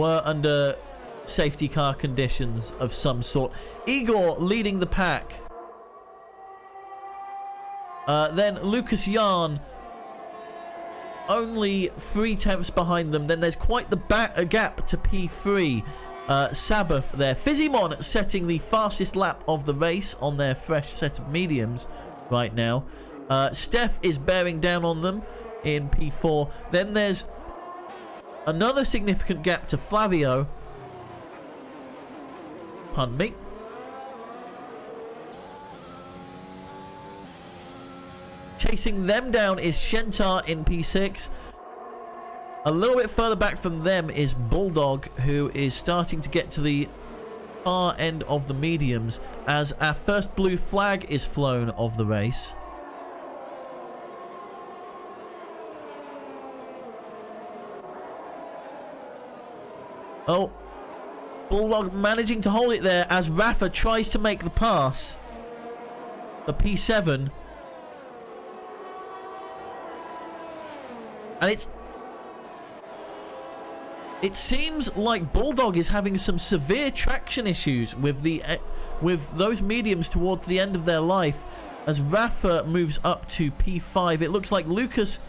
Speaker 2: under safety car conditions of some sort. Igor leading the pack. Then Lucas Yarn only 3/10 behind them. Then there's quite the gap to P3. Sabbath there. Fizzymon setting the fastest lap of the race on their fresh set of mediums right now. Steph is bearing down on them in P4. Then there's another significant gap to Flavio. Pardon me. Chasing them down is Shentar in P6. A little bit further back from them is Bulldog, who is starting to get to the far end of the mediums as our first blue flag is flown of the race. Oh, Bulldog managing to hold it there as Rafa tries to make the pass. The P7. And it seems like Bulldog is having some severe traction issues with those mediums towards the end of their life as Rafa moves up to P5. It looks like Lucas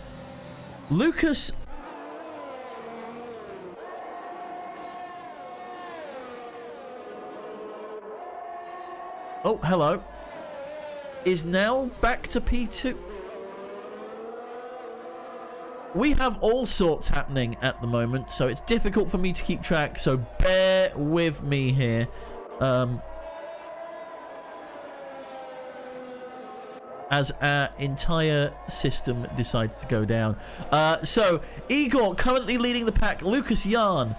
Speaker 2: oh, hello, is now back to P2. We have all sorts happening at the moment, so it's difficult for me to keep track, so bear with me here. As our entire system decides to go down. So, Igor currently leading the pack. Lucas Yarn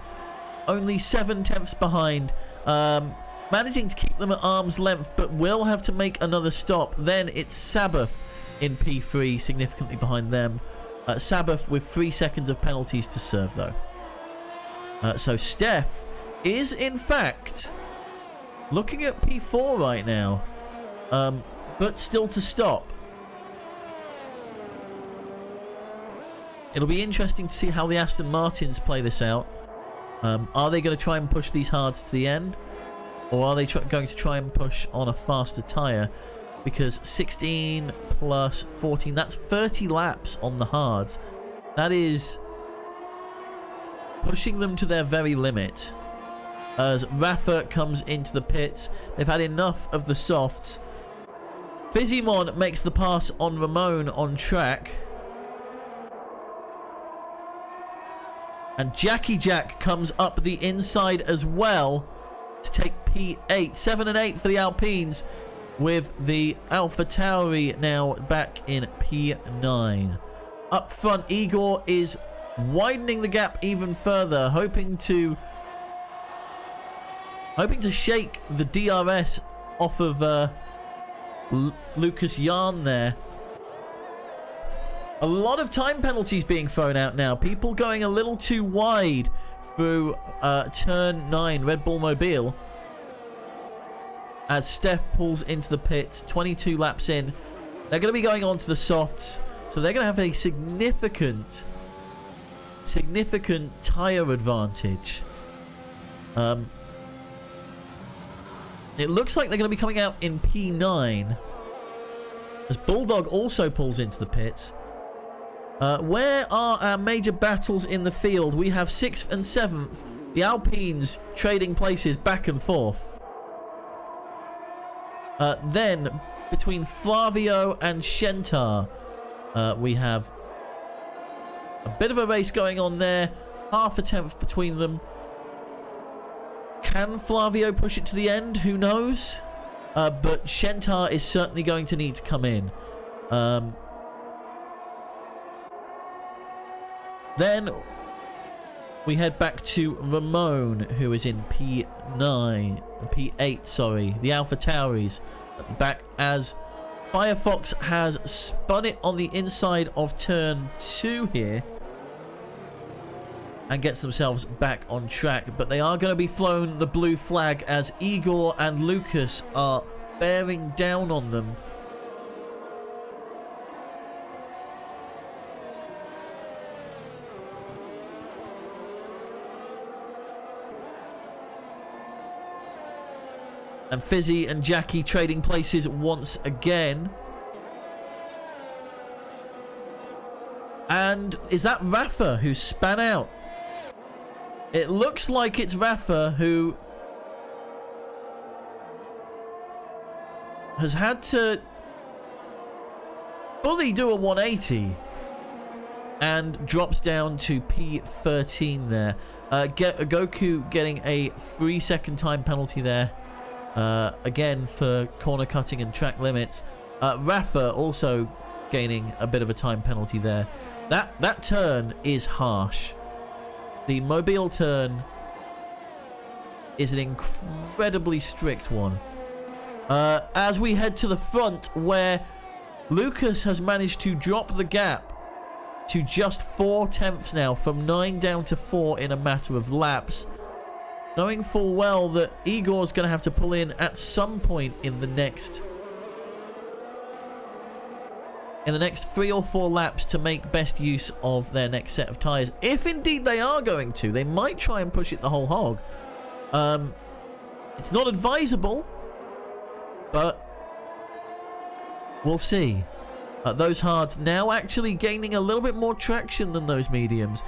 Speaker 2: only 7/10 behind. Managing to keep them at arm's length, but will have to make another stop. Then it's Sabbath in P3, significantly behind them. Sabbath with 3 seconds of penalties to serve, though. So Steph is, in fact, looking at P4 right now, but still to stop. It'll be interesting to see how the Aston Martins play this out. Are they going to try and push these hards to the end? Or are they going to try and push on a faster tyre? Because 16 plus 14, that's 30 laps on the hards. That is pushing them to their very limit. As Rafa comes into the pits, they've had enough of the softs. Fizzymon makes the pass on Ramon on track. And Jackie Jack comes up the inside as well to take P8. 7 and 8 for the Alpines, with the Alpha Tauri now back in P9. Up front, Igor is widening the gap even further, hoping to shake the DRS off of Lucas Jan there. A lot of time penalties being thrown out now. People going a little too wide through turn 9, Red Bull Mobile. As Steph pulls into the pit, 22 laps in. They're going to be going on to the softs, so they're going to have a significant tyre advantage. It looks like they're going to be coming out in P9. As Bulldog also pulls into the pits. Where are our major battles in the field? We have 6th and 7th. The Alpines trading places back and forth. Then, between Flavio and Shentar, we have a bit of a race going on there. Half a tenth between them. Can Flavio push it to the end? Who knows? But Shentar is certainly going to need to come in. Then we head back to Ramon, who is in P8, sorry. The Alpha Tauris at the back, as Firefox has spun it on the inside of turn 2 here and gets themselves back on track. But they are going to be flown the blue flag as Igor and Lucas are bearing down on them. And Fizzy and Jackie trading places once again. And is that Rafa who span out? It looks like it's Rafa who has had to fully do a 180 and drops down to P13 there. Goku getting a 3-second time penalty there. Again for corner cutting and track limits. Rafa also gaining a bit of a time penalty there. That turn is harsh. The Mobile turn is an incredibly strict one. As we head to the front, where Lucas has managed to drop the gap to just 4 tenths now, from 9 down to 4 in a matter of laps. Knowing full well that Igor's going to have to pull in at some point in the next 3 or 4 laps to make best use of their next set of tyres. If indeed they are going to, they might try and push it the whole hog. It's not advisable, but we'll see. Those hards now actually gaining a little bit more traction than those mediums.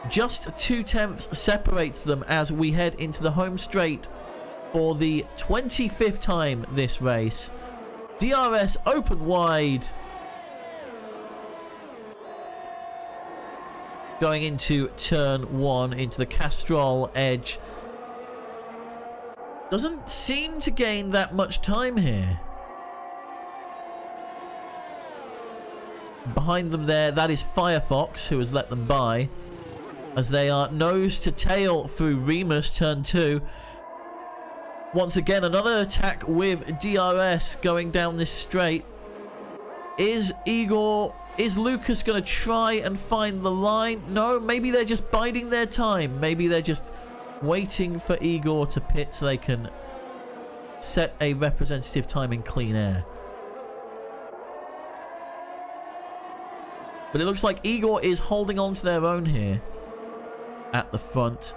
Speaker 2: Just 2 tenths separates them as we head into the home straight for the 25th time this race. DRS open wide. Going into turn 1, into the Castrol edge. Doesn't seem to gain that much time here. Behind them there, that is Firefox, who has let them by, as they are nose to tail through Remus turn 2. Once again, another attack with DRS going down this straight. Is Lucas going to try and find the line? No, maybe they're just biding their time. Maybe they're just waiting for Igor to pit so they can set a representative time in clean air. But it looks like Igor is holding on to their own here at the front.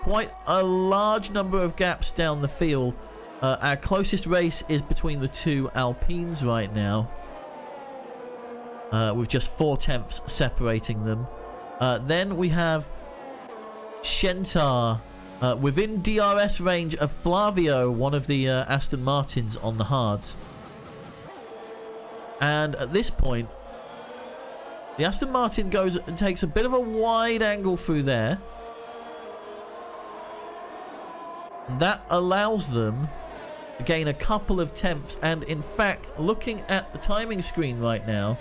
Speaker 2: quite a large number of gaps down the field. Our closest race is between the two Alpines right now, with just 4/10 separating them. Then we have Shentar within DRS range of Flavio, one of the Aston Martins on the hards. And at this point, the Aston Martin goes and takes a bit of a wide angle through there. That allows them to gain a couple of tenths, and in fact, looking at the timing screen right now,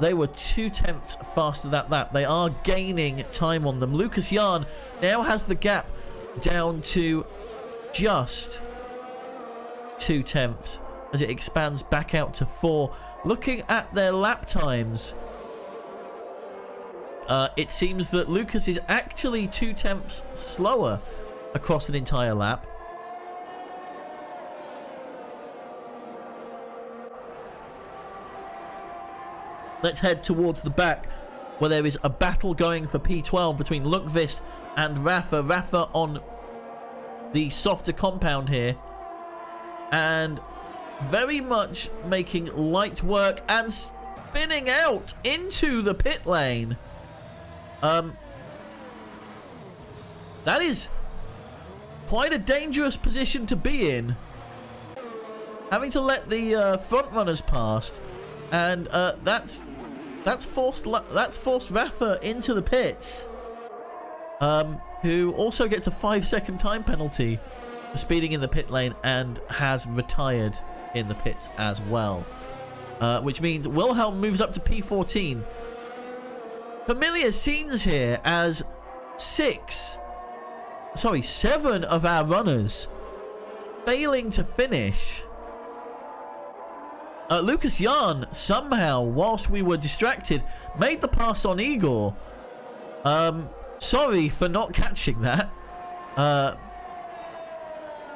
Speaker 2: they were 2/10 faster that lap. They are gaining time on them. Lucas Jan now has the gap down to just 2/10 as it expands back out to 4. Looking at their lap times, it seems that Lucas is actually 2/10 slower across an entire lap. Let's head towards the back, where there is a battle going for P12 between Lundqvist and Rafa. Rafa on the softer compound here, and very much making light work and spinning out into the pit lane. That is quite a dangerous position to be in, having to let the front runners past, and that's forced Rafa into the pits, who also gets a 5-second time penalty for speeding in the pit lane and has retired in the pits as well, which means Wilhelm moves up to P14. Familiar scenes here as 7 of our runners failing to finish. Lucas Jan somehow, whilst we were distracted, made the pass on Igor. Sorry for not catching that.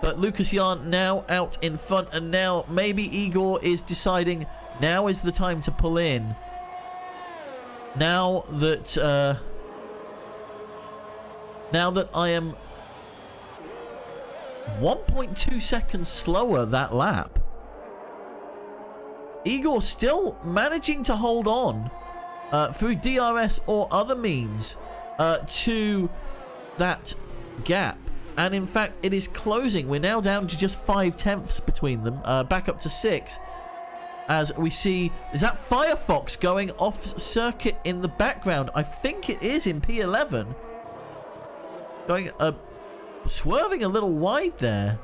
Speaker 2: But Lucas Jan now out in front, and now maybe Igor is deciding now is the time to pull in. Now that I am 1.2 seconds slower that lap, Igor still managing to hold on through DRS or other means to that gap. And in fact, it is closing. We're now down to just 5/10 between them, back up to 6. As we see, is that Firefox going off circuit in the background? I think it is in P11. Going, swerving a little wide there.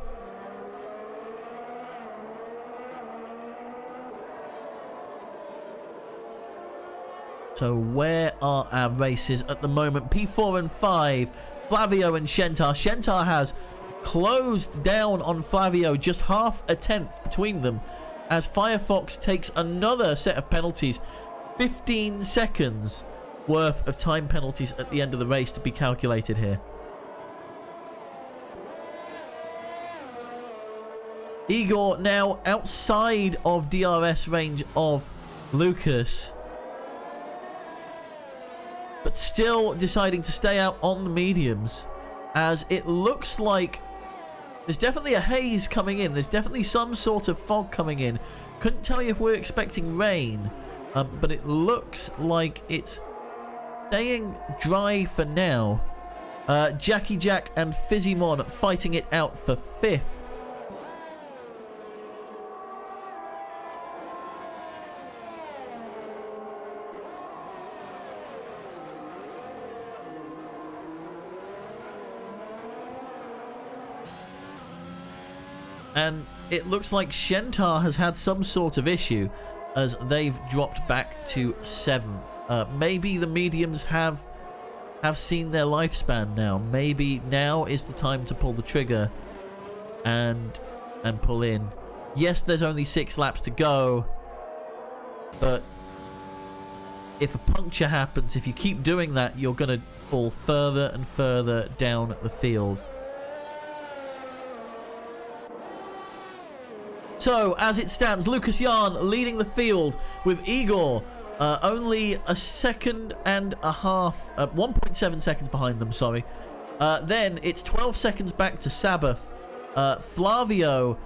Speaker 2: So where are our races at the moment? P4 and 5. Flavio and Shentar. Shentar has closed down on Flavio, just 1/2 tenth between them, as Firefox takes another set of penalties. 15 seconds worth of time penalties at the end of the race to be calculated here. Igor now outside of DRS range of Lucas, but still deciding to stay out on the mediums, as it looks like there's definitely a haze coming in. There's definitely some sort of fog coming in. Couldn't tell you if we're expecting rain, but it looks like it's staying dry for now. Jackie Jack and Fizzymon fighting it out for 5th. And it looks like Shentar has had some sort of issue, as they've dropped back to 7th. Maybe the mediums have seen their lifespan now. Maybe now is the time to pull the trigger and pull in. Yes, there's only 6 laps to go, but if a puncture happens, if you keep doing that, you're going to fall further and further down the field. So, as it stands, Lucas Jan leading the field with Igor only a second and a half, 1.7 seconds behind them, sorry. Then it's 12 seconds back to Sabbath. Flavio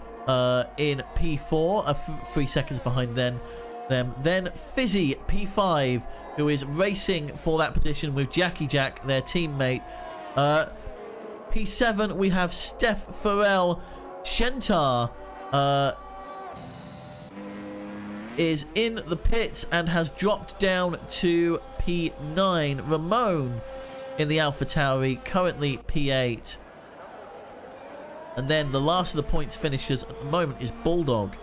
Speaker 2: in P4, 3 seconds behind them. Then Fizzy, P5, who is racing for that position with Jackie Jack, their teammate. P7, we have Steph Farrell. Shentar is in the pits and has dropped down to P9. Ramon in the AlphaTauri, currently P8. And then the last of the points finishers at the moment is Bulldog.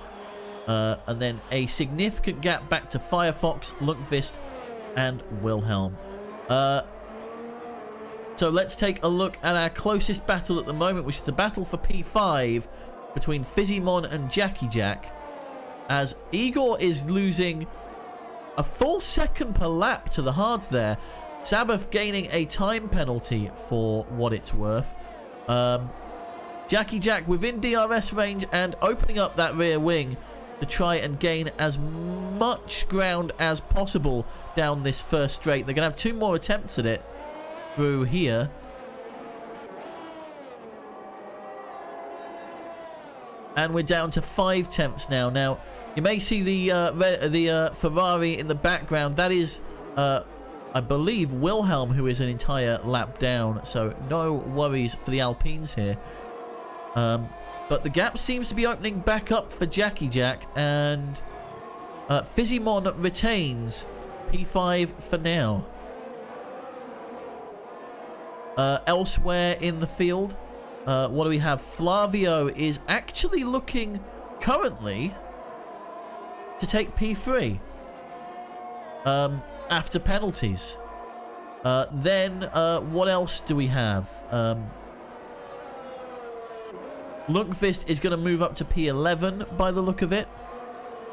Speaker 2: And then a significant gap back to Firefox, Lundqvist, and Wilhelm. So let's take a look at our closest battle at the moment, which is the battle for P5 between Fizzymon and Jackie Jack. As Igor is losing a full second per lap to the hards there. Sabbath gaining a time penalty for what it's worth. Jackie Jack within DRS range and opening up that rear wing to try and gain as much ground as possible down this first straight. They're going to have 2 more attempts at it through here. And we're down to 5 tenths now. Now, you may see the Ferrari in the background. That is, I believe, Wilhelm, who is an entire lap down. So, no worries for the Alpines here. But the gap seems to be opening back up for Jackie Jack. And Fizzymon retains P5 for now. Elsewhere in the field, what do we have? Flavio is actually looking currently to take P3 after penalties. Then what else do we have? Lundqvist is going to move up to P11 by the look of it,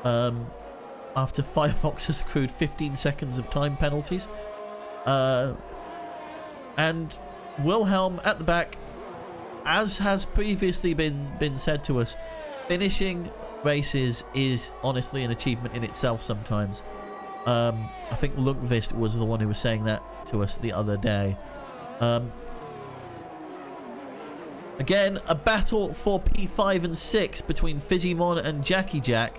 Speaker 2: after Firefox has accrued 15 seconds of time penalties. And Wilhelm at the back, as has previously been said to us, finishing races is honestly an achievement in itself sometimes. I think Lundqvist was the one who was saying that to us the other day. Again, a battle for P5 and 6 between Fizzymon and Jackie Jack.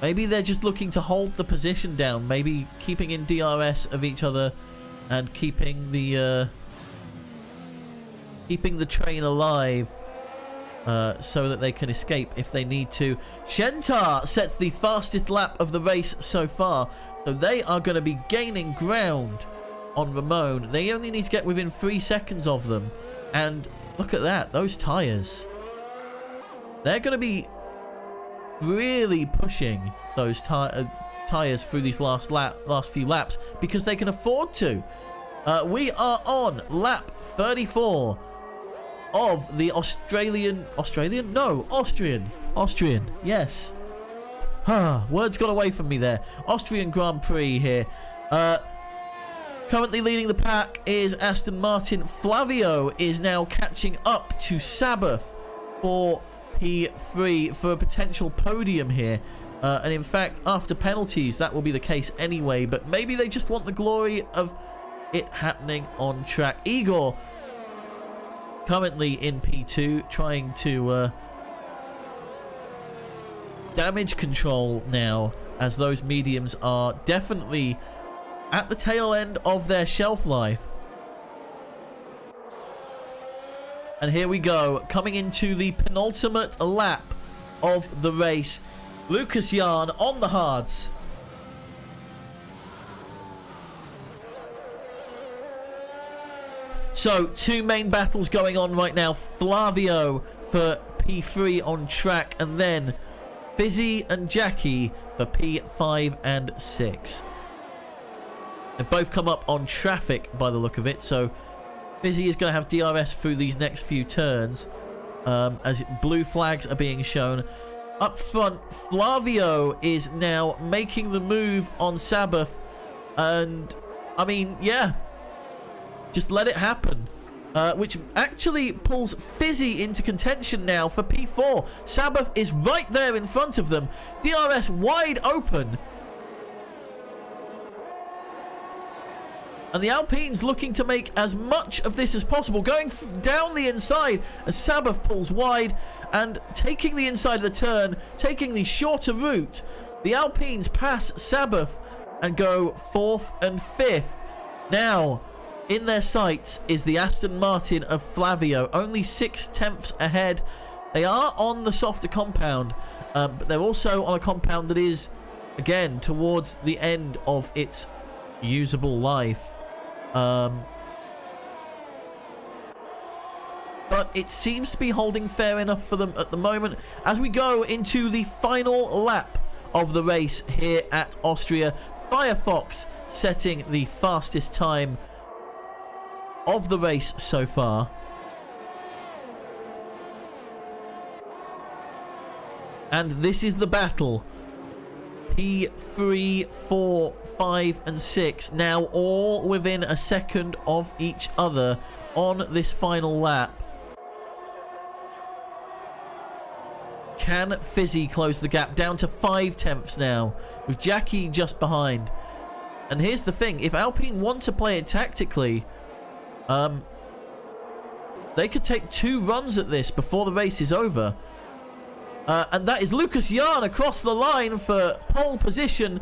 Speaker 2: Maybe they're just looking to hold the position down, maybe keeping in DRS of each other and keeping the train alive, so that they can escape if they need to. Shentar sets the fastest lap of the race so far, so they are going to be gaining ground on Ramon. They only need to get within 3 seconds of them, and look at that, those tyres. They're going to be really pushing those tyres through these last few laps because they can afford to. We are on lap 34 of the Austrian, yes. Words got away from me there. Austrian Grand Prix here. Currently leading the pack is Aston Martin. Flavio is now catching up to Sabbath for P3 for a potential podium here. And in fact, after penalties, that will be the case anyway. But maybe they just want the glory of it happening on track. Igor currently in P2, trying to damage control now, as those mediums are definitely at the tail end of their shelf life. And here we go, coming into the penultimate lap of the race. Lucas Yarn on the hards. So, 2 main battles going on right now. Flavio for P3 on track, and then Fizzy and Jackie for P5 and 6. They've both come up on traffic by the look of it, so Fizzy is going to have DRS through these next few turns, as blue flags are being shown. Up front, Flavio is now making the move on Sabbath, and I mean, yeah, just let it happen. Which actually pulls Fizzy into contention now for P4. Sabbath is right there in front of them. DRS wide open. And the Alpines looking to make as much of this as possible, going down the inside as Sabath pulls wide and taking the inside of the turn, taking the shorter route. The Alpines pass Sabath and go 4th and 5th. Now, in their sights is the Aston Martin of Flavio, only 6/10ths ahead. They are on the softer compound, but they're also on a compound that is, again, towards the end of its usable life. But it seems to be holding fair enough for them at the moment as we go into the final lap of the race here at Austria. Firefox setting the fastest time of the race so far. And this is the battle. P3, 4, 5 and 6 now all within a second of each other on this final lap. Can Fizzy close the gap down to 5/10ths now with Jackie just behind? And here's the thing, if Alpine want to play it tactically, they could take 2 runs at this before the race is over. And that is Lucas Yarn across the line for pole position.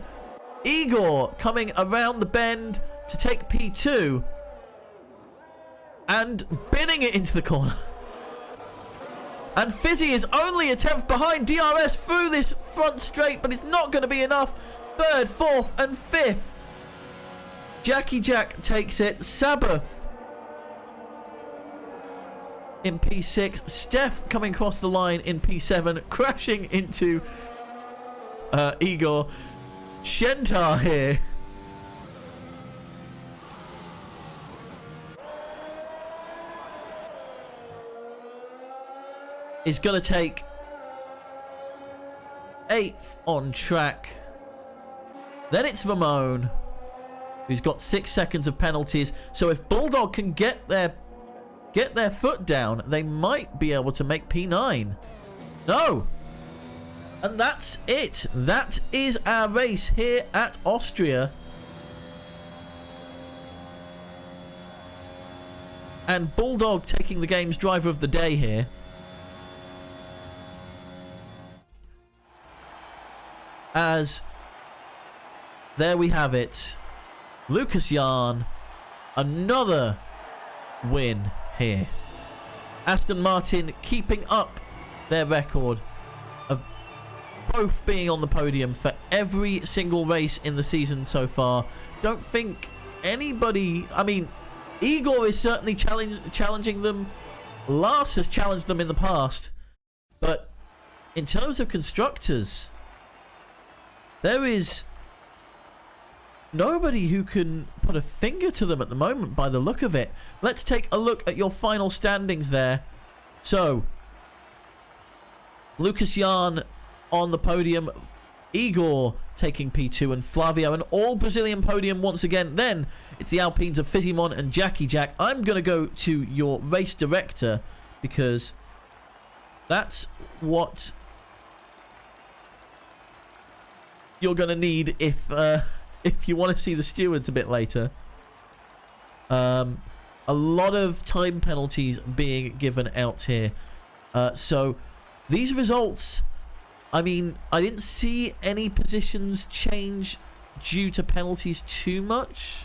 Speaker 2: Igor coming around the bend to take P2 and binning it into the corner. And Fizzy is only a 10th behind DRS through this front straight, but it's not going to be enough. 3rd, 4th and 5th. Jackie Jack takes it. Sabath in P6. Steph coming across the line in P7, crashing into Igor. Shentar here. Is going to take 8th on track. Then it's Ramon, who's got 6 seconds of penalties. So if Bulldog can get their foot down, they might be able to make P9. No! And that's it. That is our race here at Austria. And Bulldog taking the game's driver of the day here. As there we have it. Lucas Yarn, another win here. Aston Martin keeping up their record of both being on the podium for every single race in the season so far. Don't think anybody... I mean, Igor is certainly challenging them. Lars has challenged them in the past. But in terms of constructors, there is nobody who can put a finger to them at the moment by the look of it. Let's take a look at your final standings there. So, Lucas Yarn on the podium, Igor taking P2 and Flavio, an all Brazilian podium once again. Then it's the Alpines of Fizzymon and Jackie Jack. I'm going to go to your race director because that's what you're going to need if you want to see the stewards a bit later. A lot of time penalties being given out here. So these results, I mean, I didn't see any positions change due to penalties too much.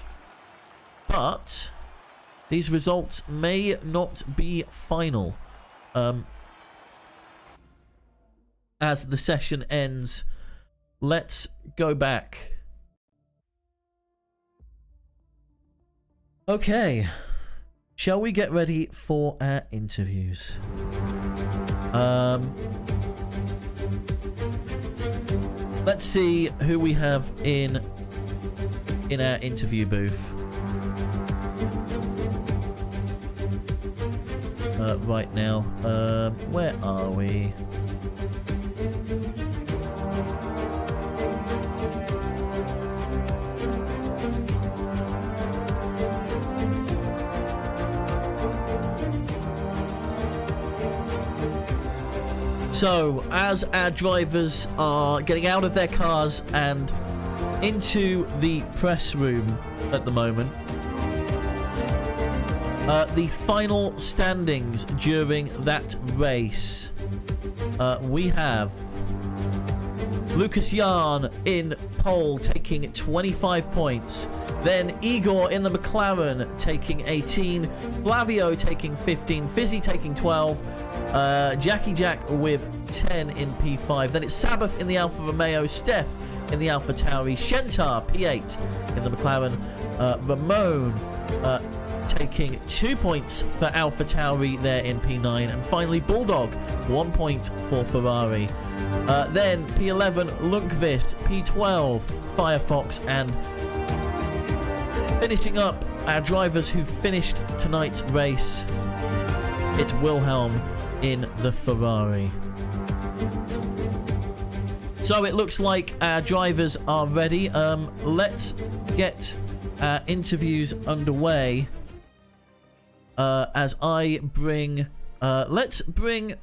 Speaker 2: But these results may not be final. As the session ends, let's go back. Okay, shall we get ready for our interviews? Let's see who we have in our interview booth. Right now, where are we? So, as our drivers are getting out of their cars and into the press room at the moment, the final standings during that race. We have Lucas Yarn in pole taking 25 points. Then Igor in the McLaren taking 18. Flavio taking 15. Fizzy taking 12. Jackie Jack with 10 in P5. Then it's Sabbath in the Alfa Romeo. Steph in the Alfa Tauri. Shentar P8 in the McLaren. Ramon taking 2 points for Alfa Tauri there in P9. And finally Bulldog, 1 point for Ferrari. Then P11 Lundqvist, P12 Firefox, and finishing up our drivers who finished tonight's race, it's Wilhelm in the Ferrari. So it looks like our drivers are ready. Let's get our interviews underway. As I bring, let's bring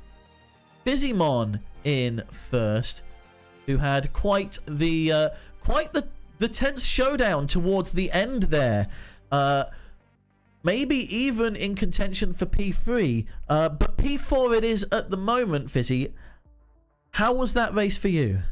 Speaker 2: Fizzymon in first, who had quite the tense showdown towards the end there. Maybe even in contention for P3, but P4 it is at the moment. Fizzy, how was that race for you?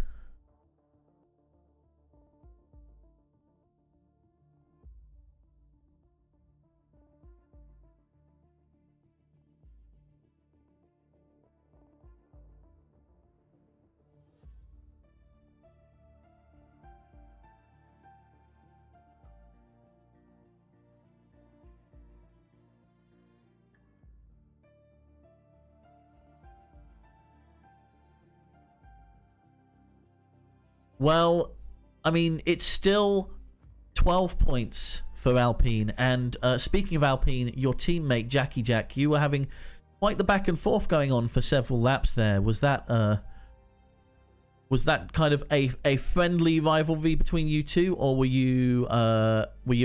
Speaker 2: Well, I mean, it's still 12 points for Alpine. And speaking of Alpine, your teammate, Jackie Jack, you were having quite the back and forth going on for several laps there. Was that kind of a friendly rivalry between you two, or were you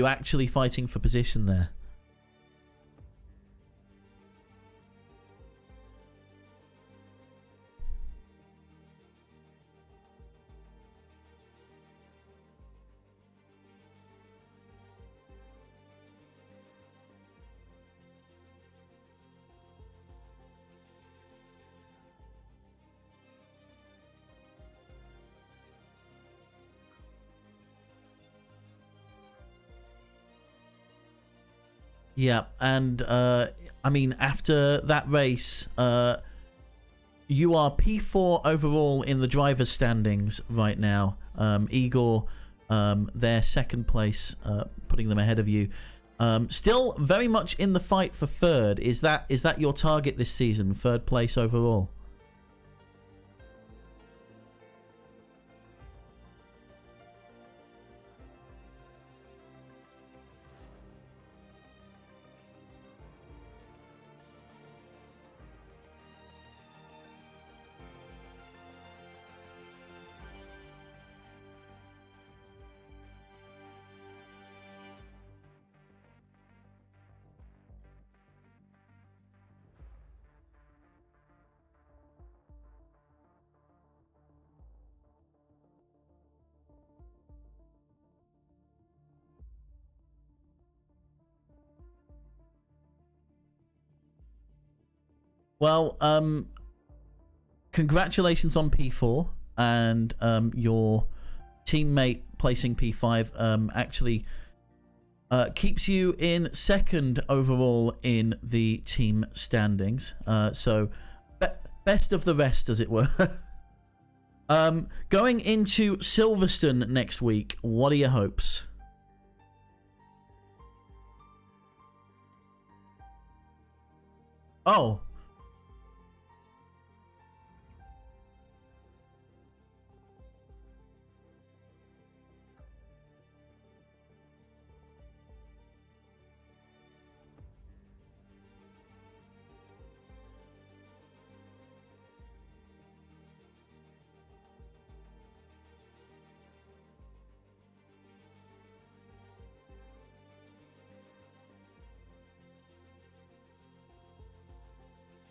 Speaker 2: actually fighting for position there? Yeah, and I mean, after that race, you are P4 overall in the driver's standings right now. Igor, their second place, putting them ahead of you. Still very much in the fight for third. Is that your target this season? Third place overall? Well, congratulations on P4, and your teammate placing P5 actually keeps you in second overall in the team standings. So best of the rest, as it were. Going into Silverstone next week, what are your hopes? Oh.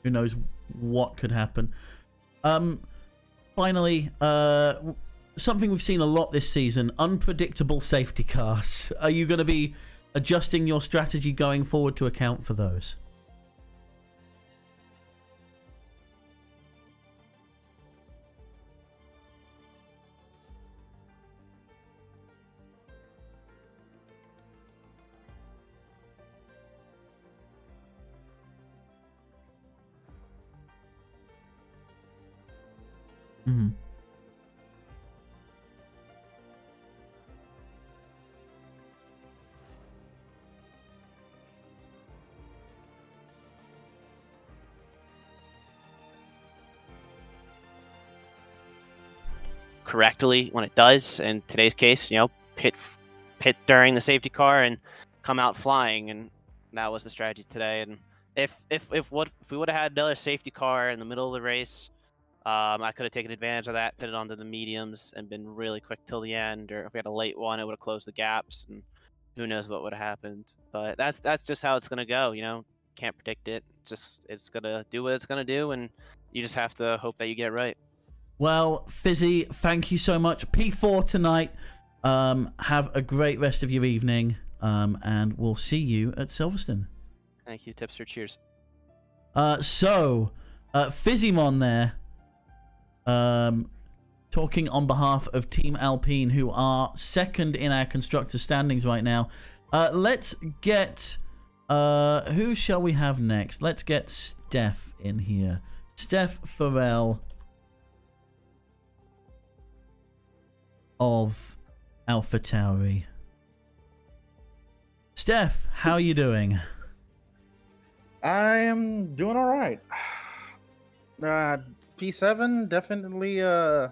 Speaker 2: Who knows what could happen. Finally, something we've seen a lot this season, unpredictable safety cars. Are you going to be adjusting your strategy going forward to account for those? Mm-hmm.
Speaker 3: Correctly when it does. In today's case, you know, pit during the safety car and come out flying, and that was the strategy today. And if we would have had another safety car in the middle of the race, I could have taken advantage of that, put it onto the mediums, and been really quick till the end. Or if we had a late one, it would have closed the gaps, and who knows what would have happened. But that's just how it's gonna go. You know, can't predict it. It's gonna do what it's gonna do, and you just have to hope that you get it right.
Speaker 2: Well, Fizzy, thank you so much. P4 tonight. Have a great rest of your evening, and we'll see you at Silverstone.
Speaker 3: Thank you, Tipster. Cheers.
Speaker 2: Fizzymon there, talking on behalf of Team Alpine, who are second in our constructor standings right now. Let's get, who shall we have next? Let's get Steph in here. Steph Farrell of AlphaTauri. Steph, how are you doing?
Speaker 4: I am doing all right. P7 definitely. I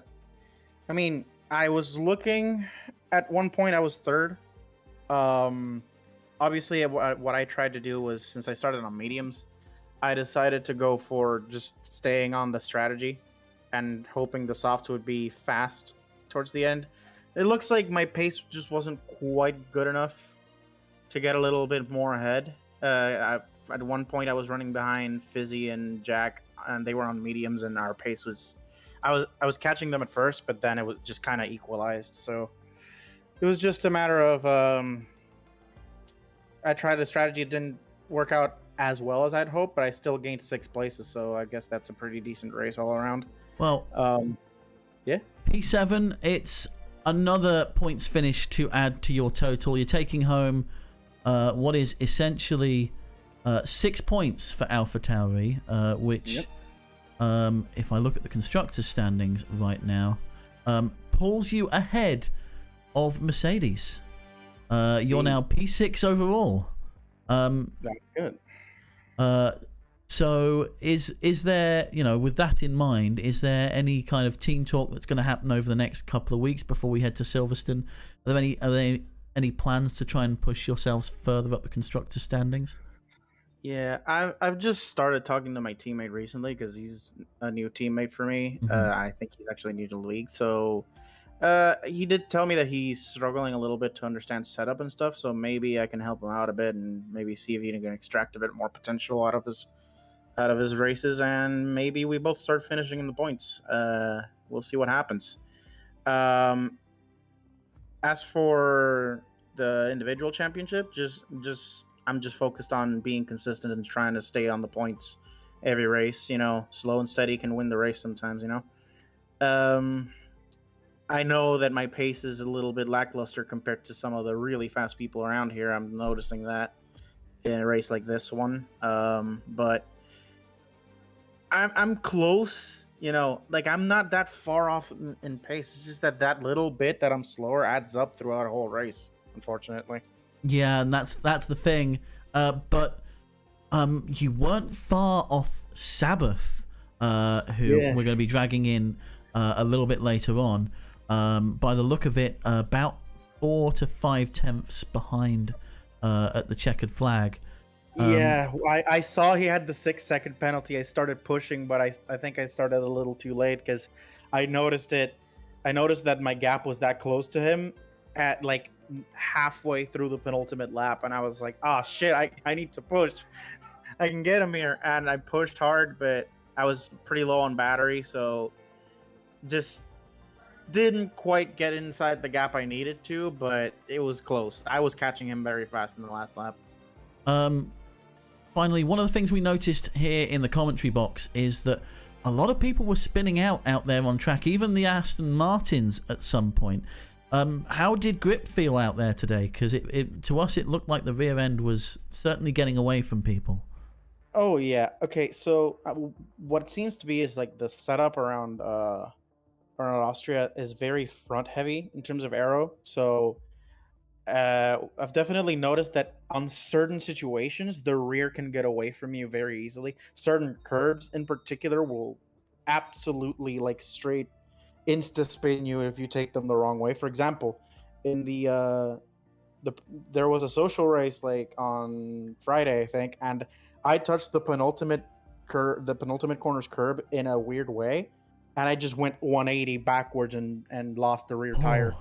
Speaker 4: mean, I was looking at one point. I was third. Obviously, what I tried to do was, since I started on mediums, I decided to go for just staying on the strategy and hoping the soft would be fast towards the end. It looks like my pace just wasn't quite good enough to get a little bit more ahead. At one point, I was running behind Fizzy and Jack, and they were on mediums, and our pace was... I was catching them at first, but then it was just kind of equalized. So it was just a matter of... I tried a strategy. It didn't work out as well as I'd hoped, but I still gained 6 places, so I guess that's a pretty decent race all around.
Speaker 2: Well,
Speaker 4: yeah.
Speaker 2: P7, it's another points finish to add to your total. You're taking home what is essentially 6 points for AlphaTauri, which,
Speaker 4: yep.
Speaker 2: If I look at the constructors' standings right now, pulls you ahead of Mercedes. You're now P6 overall.
Speaker 4: That's good.
Speaker 2: So is there, you know, with that in mind, is there any kind of team talk that's going to happen over the next couple of weeks before we head to Silverstone? Are there any plans to try and push yourselves further up the constructor standings?
Speaker 4: Yeah, I've just started talking to my teammate recently because he's a new teammate for me.
Speaker 2: Mm-hmm.
Speaker 4: I think he's actually new to the league, so he did tell me that he's struggling a little bit to understand setup and stuff. So maybe I can help him out a bit and maybe see if he can extract a bit more potential out of his races, and maybe we both start finishing in the points. We'll see what happens. As for the individual championship, I'm just focused on being consistent and trying to stay on the points every race. You know, slow and steady can win the race sometimes, you know. I know that my pace is a little bit lackluster compared to some of the really fast people around here. I'm noticing that in a race like this one. But I'm close, you know, like I'm not that far off in pace. It's just that little bit that I'm slower adds up throughout a whole race, unfortunately.
Speaker 2: Yeah, and that's the thing. But you weren't far off Sabbath, who we're going to be dragging in a little bit later on. By the look of it, about 4 to 5 tenths behind at the checkered flag.
Speaker 4: Yeah, I saw he had the 6-second penalty. I started pushing, but I think I started a little too late because I noticed it. I noticed that my gap was that close to him at like halfway through the penultimate lap, and I was like, oh shit, I need to push. I can get him here. And I pushed hard, but I was pretty low on battery, so just didn't quite get inside the gap I needed to, but it was close. I was catching him very fast in the last lap.
Speaker 2: Finally, one of the things we noticed here in the commentary box is that a lot of people were spinning out there on track, even the Aston Martins at some point. How did grip feel out there today? Because to us, it looked like the rear end was certainly getting away from people.
Speaker 4: Oh, yeah. Okay, so what it seems to be is like the setup around Austria is very front heavy in terms of aero. So I've definitely noticed that on certain situations, the rear can get away from you very easily. Certain curbs in particular will absolutely like straight insta spin you if you take them the wrong way. For example, in there was a social race like on Friday, I think, and I touched the penultimate corner's curb in a weird way, and I just went 180 backwards and lost the rear tire.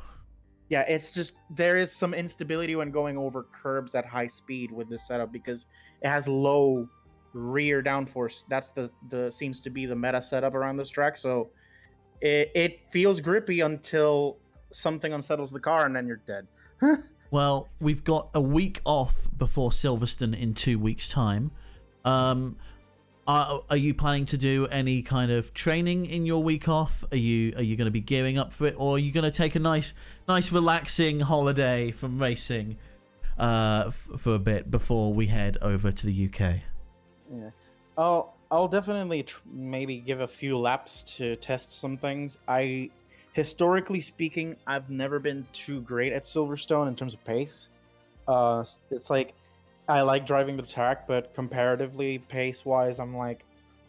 Speaker 4: Yeah, it's just there is some instability when going over curbs at high speed with this setup because it has low rear downforce. That's the seems to be the meta setup around this track. So it feels grippy until something unsettles the car and then you're dead.
Speaker 2: Well, we've got a week off before Silverstone in 2 weeks' time. Are you planning to do any kind of training in your week off? Are you going to be gearing up for it, or are you going to take a nice relaxing holiday from racing for a bit before we head over to the UK?
Speaker 4: Yeah, I'll definitely maybe give a few laps to test some things. Historically speaking, I've never been too great at Silverstone in terms of pace. It's like I like driving the track, but comparatively, pace-wise, I'm like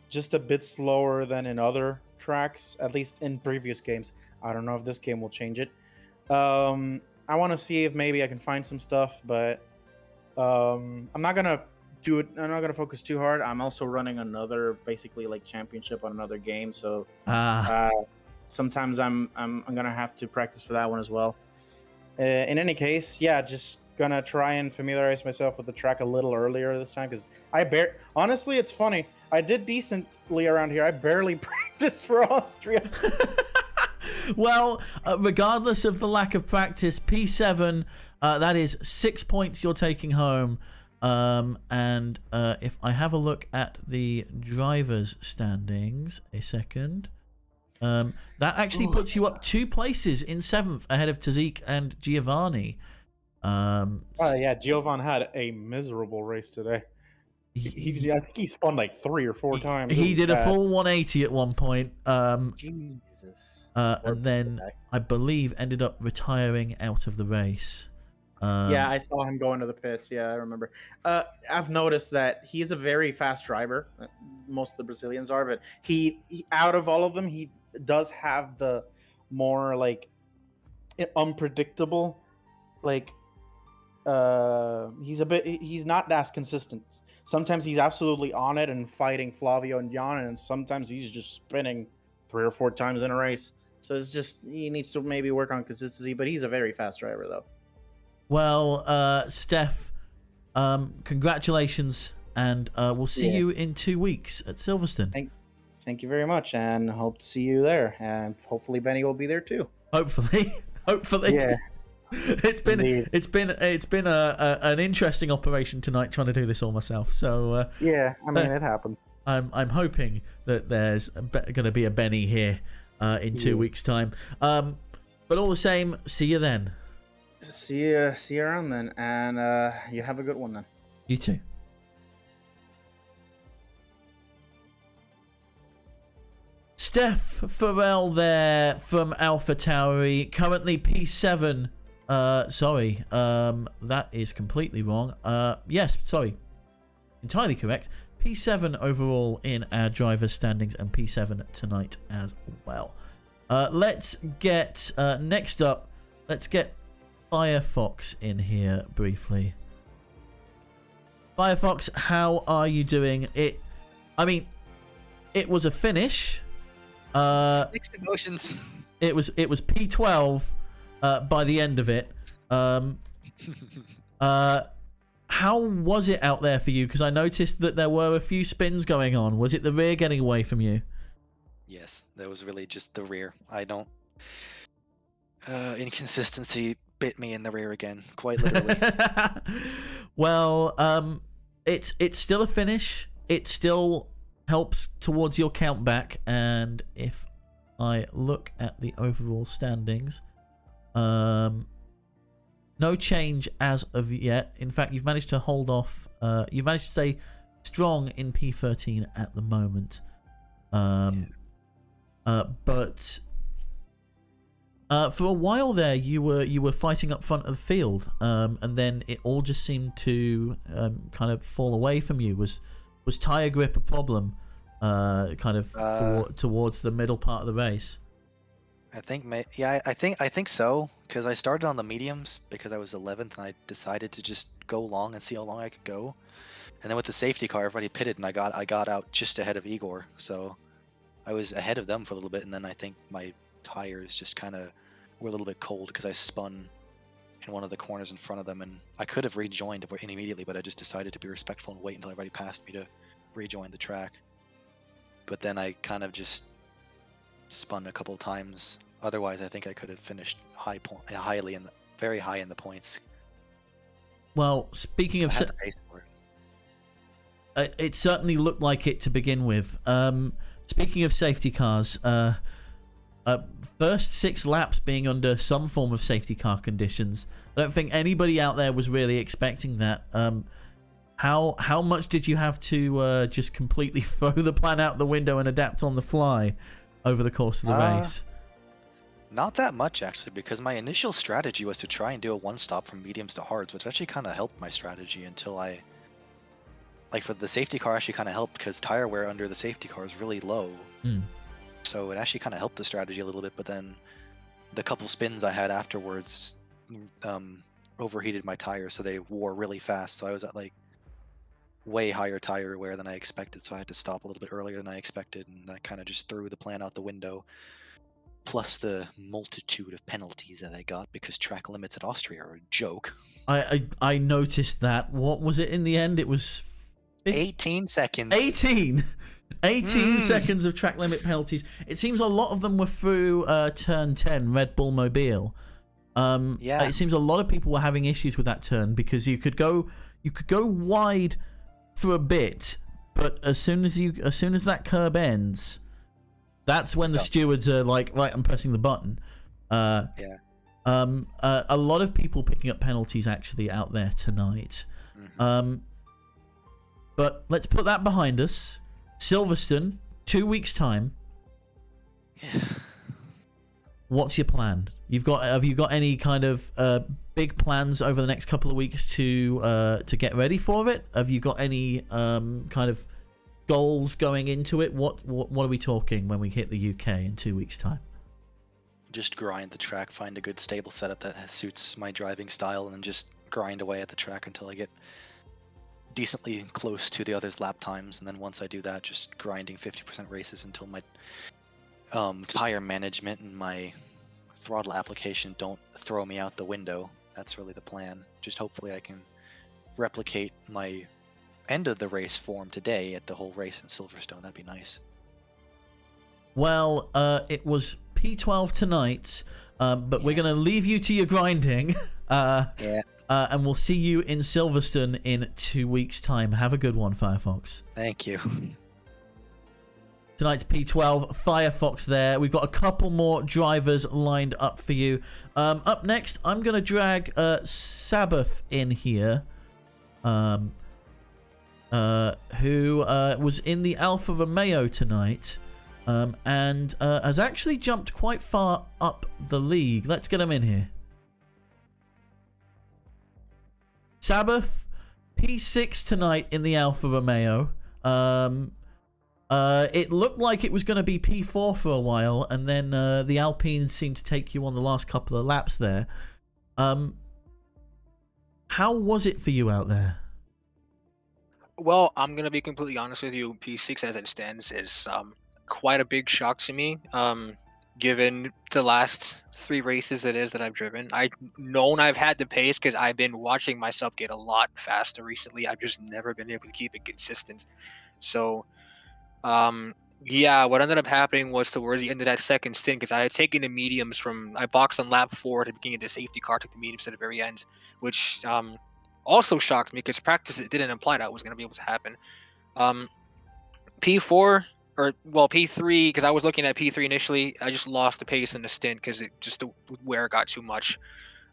Speaker 4: just a bit slower than in other tracks, at least in previous games. I don't know if this game will change it. I want to see if maybe I can find some stuff, but I'm not gonna do it. I'm not gonna focus too hard. I'm also running another, basically like championship on another game, so sometimes I'm gonna have to practice for that one as well. In any case, yeah, just gonna try and familiarize myself with the track a little earlier this time because honestly, it's funny. I did decently around here. I barely practiced for Austria.
Speaker 2: Well, regardless of the lack of practice, P7, that is 6 points you're taking home. And if I have a look at the drivers' standings, a second, that actually puts you up 2 places in 7th ahead of Tazik and Giovanni.
Speaker 4: Yeah, Giovan had a miserable race today. I think he spun like 3 or 4 times.
Speaker 2: He did a full 180 at one point.
Speaker 4: Jesus.
Speaker 2: And then I believe ended up retiring out of the race.
Speaker 4: Yeah, I saw him go into the pits. Yeah, I remember. I've noticed that he's a very fast driver. Most of the Brazilians are, but he out of all of them, he does have the more like unpredictable, like he's not as consistent. Sometimes he's absolutely on it and fighting Flavio and Jan, and sometimes he's just spinning 3 or 4 times in a race. So it's just he needs to maybe work on consistency, but he's a very fast driver though.
Speaker 2: Well, Steph, congratulations, and we'll see you in 2 weeks at Silverstone.
Speaker 4: Thank you very much, and hope to see you there, and hopefully Benny will be there too.
Speaker 2: Hopefully. Yeah. It's been an interesting operation tonight trying to do this all myself. So
Speaker 4: yeah, I mean it happens.
Speaker 2: I'm hoping that there's going to be a Benny here in 2 weeks' time. But all the same, see you then.
Speaker 4: See you around then, and you have a good one then.
Speaker 2: You too. Steph Farrell there from AlphaTauri, currently P7. Sorry, that is completely wrong. Yes, sorry, entirely correct. P7 overall in our driver's standings, and P7 tonight as well. Let's get next up. Let's get Firefox in here briefly. Firefox, how are you doing? It was a finish.
Speaker 5: Mixed emotions.
Speaker 2: It was P12 by the end of it. How was it out there for you? Because I noticed that there were a few spins going on. Was it the rear getting away from you?
Speaker 5: Yes, that was really just the rear. I don't Inconsistency bit me in the rear again, quite literally.
Speaker 2: Well, it's still a finish. It still helps towards your count back, and if I look at the overall standings, no change as of yet. In fact, you've managed to hold off. You've managed to stay strong in P13 at the moment. But for a while there, you were fighting up front of the field, and then it all just seemed to kind of fall away from you. Was tire grip a problem, towards the middle part of the race?
Speaker 5: I think, I think so. Because I started on the mediums because I was 11th, and I decided to just go long and see how long I could go. And then with the safety car, everybody pitted, and I got out just ahead of Igor, so I was ahead of them for a little bit. And then I think my tires just kind of were a little bit cold because I spun in one of the corners in front of them, and I could have rejoined immediately, but I just decided to be respectful and wait until everybody passed me to rejoin the track. But then I kind of just spun a couple times. Otherwise, I think I could have finished very high in the points.
Speaker 2: Well, speaking of, it certainly looked like it to begin with. Speaking of safety cars, first 6 laps being under some form of safety car conditions. I don't think anybody out there was really expecting that. How much did you have to just completely throw the plan out the window and adapt on the fly over the course of the race?
Speaker 5: Not that much, actually, because my initial strategy was to try and do a one-stop from mediums to hards, which actually kind of helped my strategy until for the safety car actually kind of helped because tire wear under the safety car is really low. So it actually kind of helped the strategy a little bit, but then the couple spins I had afterwards overheated my tires, so they wore really fast. So I was at way higher tire wear than I expected, so I had to stop a little bit earlier than I expected, and that kind of just threw the plan out the window. Plus the multitude of penalties that I got because track limits at Austria are a joke.
Speaker 2: I noticed that. What was it in the end? It was
Speaker 5: 18 seconds.
Speaker 2: 18 seconds of track limit penalties. It seems a lot of them were through turn 10, Red Bull Mobile.
Speaker 5: Yeah.
Speaker 2: It seems a lot of people were having issues with that turn because you could go wide for a bit, but as soon as that curb ends, that's when the stewards are like, right, I'm pressing the button. A lot of people picking up penalties actually out there tonight. But let's put that behind us. Silverstone, 2 weeks time.
Speaker 5: Yeah.
Speaker 2: What's your plan? Have you got any kind of big plans over the next couple of weeks to get ready for it? Have you got any kind of goals going into it? What are we talking when we hit the UK in 2 weeks time?
Speaker 5: Just grind the track, find a good stable setup that suits my driving style, and then just grind away at the track until I get decently close to the others' lap times. And then once I do that, just grinding 50% races until my tire management and my throttle application don't throw me out the window. That's really the plan. Just hopefully I can replicate my end of the race form today at the whole race in Silverstone. That'd be nice.
Speaker 2: Well, it was P12 tonight, but we're going to leave you to your grinding. And we'll see you in Silverstone in 2 weeks' time. Have a good one, Firefox.
Speaker 5: Thank you.
Speaker 2: Tonight's P12, Firefox there. We've got a couple more drivers lined up for you. Up next, I'm going to drag Sabbath in here. Who was in the Alfa Romeo tonight, and has actually jumped quite far up the league. Let's get him in here. Sabbath, P6 tonight in the Alfa Romeo. It looked like it was going to be P4 for a while, and then the Alpines seemed to take you on the last couple of laps there. How was it for you out there?
Speaker 6: Well, I'm going to be completely honest with you. P6 as it stands is quite a big shock to me, given the last 3 races it is that I've driven. I've known I've had the pace because I've been watching myself get a lot faster recently. I've just never been able to keep it consistent. So Yeah, what ended up happening was towards the end of that second stint, because I had taken the mediums I boxed on lap 4 at the beginning of the safety car, took the mediums at the very end, which also shocked me because practice it didn't imply that was going to be able to happen. P4 or well P3, because I was looking at P3 initially, I just lost the pace in the stint because it just the wear got too much.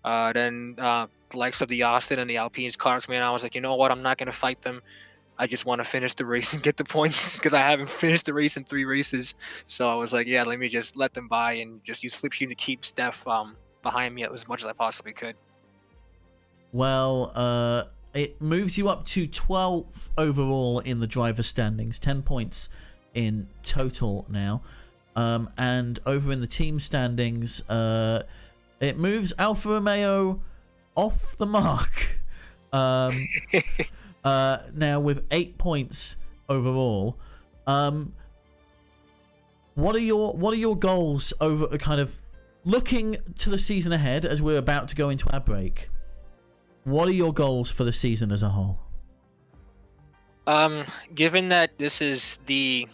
Speaker 6: Then the likes of the Austin and the Alpines caught up to me, and I was like, you know what, I'm not going to fight them. I just want to finish the race and get the points because I haven't finished the race in 3 races. So I was like, yeah, let me just let them by and just use slipstream to keep Steph behind me as much as I possibly could.
Speaker 2: Well, it moves you up to 12th overall in the driver standings, 10 points in total now. And over in the team standings, it moves Alfa Romeo off the mark. Now with 8 points overall. What are your goals over kind of looking to the season ahead as we're about to go into our break? What are your goals for the season as a whole?
Speaker 6: Given that this is the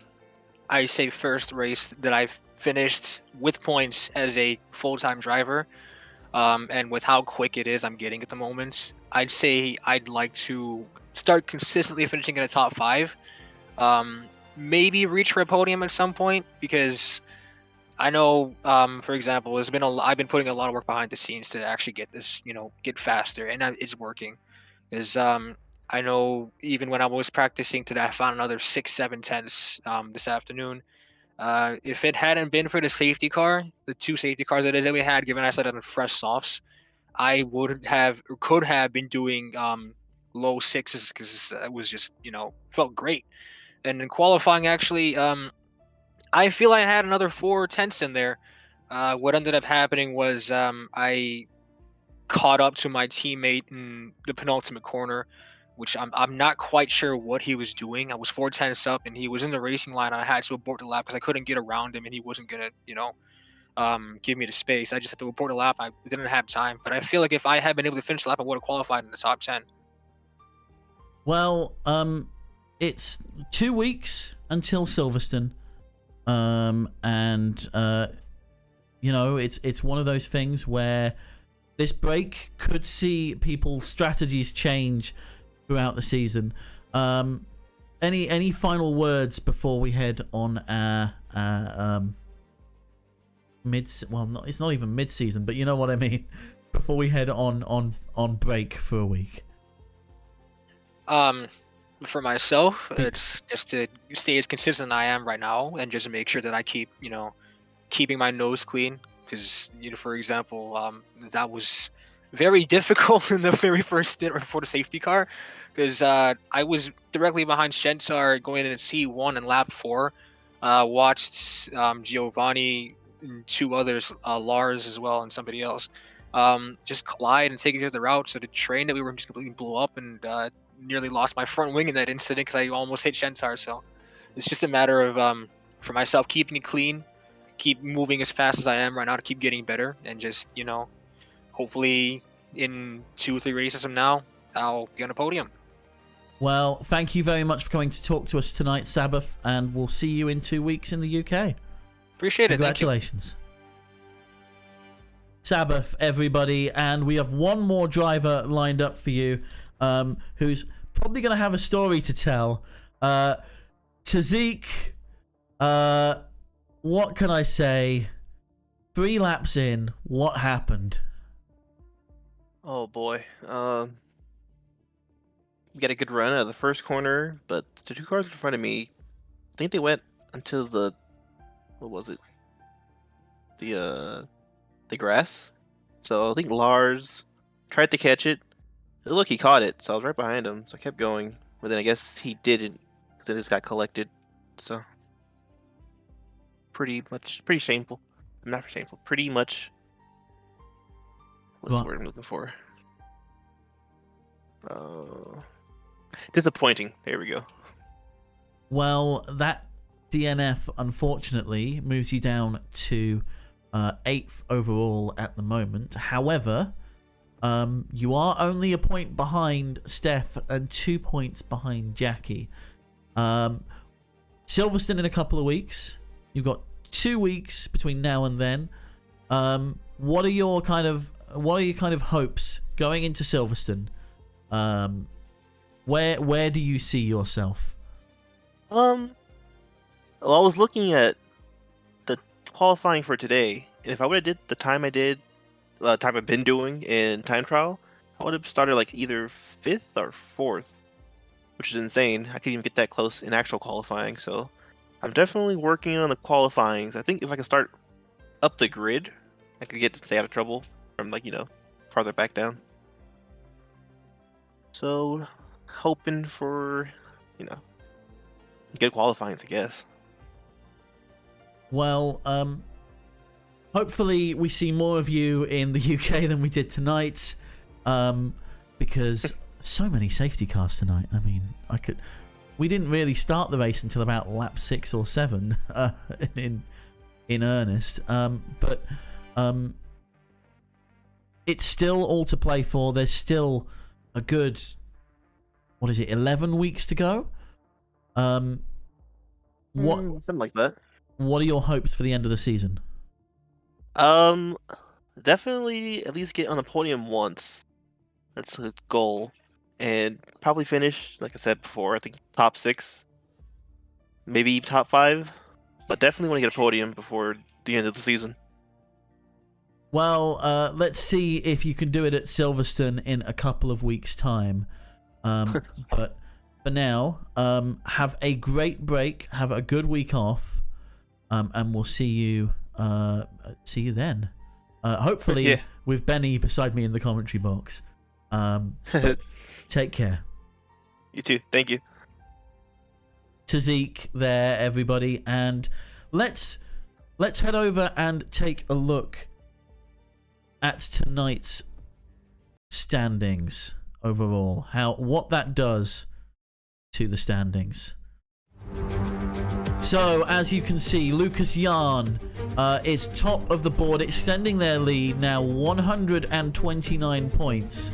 Speaker 6: first race that I've finished with points as a full-time driver, and with how quick it is I'm getting at the moment, I'd say I'd like to start consistently finishing in the top 5. Maybe reach for a podium at some point, because I know, for example, I've been putting a lot of work behind the scenes to actually get this, get faster, and it's working. Is I know even when I was practicing today, I found another 6-7 tenths this afternoon. If it hadn't been for the safety car, the 2 safety cars that we had, given I started on fresh softs, I could have been doing low 6s because it was just, felt great. And in qualifying, actually, I feel I had another 4 tenths in there. What ended up happening was I caught up to my teammate in the penultimate corner, which I'm not quite sure what he was doing. I was 4 tenths up, and he was in the racing line. I had to abort the lap because I couldn't get around him, and he wasn't gonna, give me the space. I just had to abort the lap. I didn't have time, but I feel like if I had been able to finish the lap, I would have qualified in the top 10.
Speaker 2: Well, it's 2 weeks until Silverstone, and it's one of those things where this break could see people's strategies change throughout the season. Any final words before we head on our it's not even mid-season, but you know what I mean, before we head on break for a week?
Speaker 6: For myself, it's just to stay as consistent as I am right now, and just make sure that I keep, keeping my nose clean. Because, for example, that was very difficult in the very first stint before the safety car, because I was directly behind Shentar going in at C1 and lap 4. Watched Giovanni and 2 others, Lars as well, and somebody else, just collide and take each other out. So the train that we were in just completely blew up, and nearly lost my front wing in that incident because I almost hit Shentar. So it's just a matter of, for myself, keeping it clean, keep moving as fast as I am right now to keep getting better, and just, hopefully in 2-3 races from now, I'll get on a podium.
Speaker 2: Well, thank you very much for coming to talk to us tonight, Sabbath, and we'll see you in 2 weeks in the UK.
Speaker 6: Appreciate it.
Speaker 2: Congratulations. Sabbath, everybody, and we have one more driver lined up for you, who's probably going to have a story to tell. Tazik, what can I say? 3 laps in, what happened?
Speaker 7: Oh boy. We got a good run out of the first corner, but the 2 cars in front of me, I think they went until the, what was it? The grass. So I think Lars tried to catch it. Look, he caught it, so I was right behind him, so I kept going. But then I guess he didn't, because it just got collected. So pretty shameful. Not shameful. Pretty much. What's the word I'm looking for? Disappointing. There we go.
Speaker 2: Well, that DNF unfortunately moves you down to 8th overall at the moment. However, you are only a point behind Steph and 2 points behind Jackie. Silverstone in a couple of weeks. You've got 2 weeks between now and then. What are your kind of hopes going into Silverstone? Where do you see yourself?
Speaker 7: Well, I was looking at the qualifying for today, and if I would have did the time I did, time I've been doing in time trial, I would have started like either 5th or 4th, which is insane. I couldn't even get that close in actual qualifying, so I'm definitely working on the qualifyings. I think if I can start up the grid, I could get to stay out of trouble from, like, farther back down. So, hoping for, good qualifyings, I guess.
Speaker 2: Well, hopefully we see more of you in the UK than we did tonight, because so many safety cars tonight. I mean, we didn't really start the race until about lap 6 or 7 in earnest, but it's still all to play for. There's still a good, 11 weeks to go.
Speaker 7: Something like that.
Speaker 2: What are your hopes for the end of the season?
Speaker 7: Definitely at least get on the podium once. That's a goal. And probably finish, like I said before, I think top 6. Maybe top 5. But definitely want to get a podium before the end of the season.
Speaker 2: Well, let's see if you can do it at Silverstone in a couple of weeks' time. But for now, have a great break. Have a good week off. And we'll see you then. Hopefully with Benny beside me in the commentary box. Take care.
Speaker 7: You too. Thank you.
Speaker 2: To Zeke there, everybody, and let's head over and take a look at tonight's standings overall. What that does to the standings. So, as you can see, Lucas Yarn is top of the board, extending their lead now 129 points.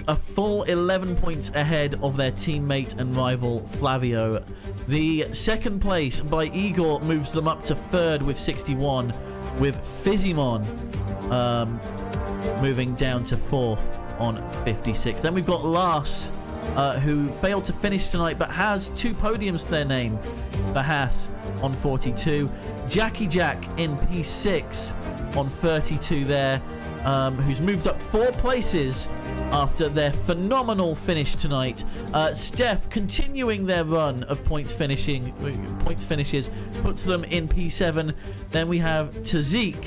Speaker 2: A full 11 points ahead of their teammate and rival Flavio. The second place by Igor moves them up to third with 61, with Fizimon moving down to fourth on 56. Then we've got Lars, who failed to finish tonight but has 2 podiums to their name. Bahas on 42. Jackie Jack in P6 on 32 there, who's moved up 4 places after their phenomenal finish tonight. Steph continuing their run of points finishes, puts them in P7. Then we have Tazik,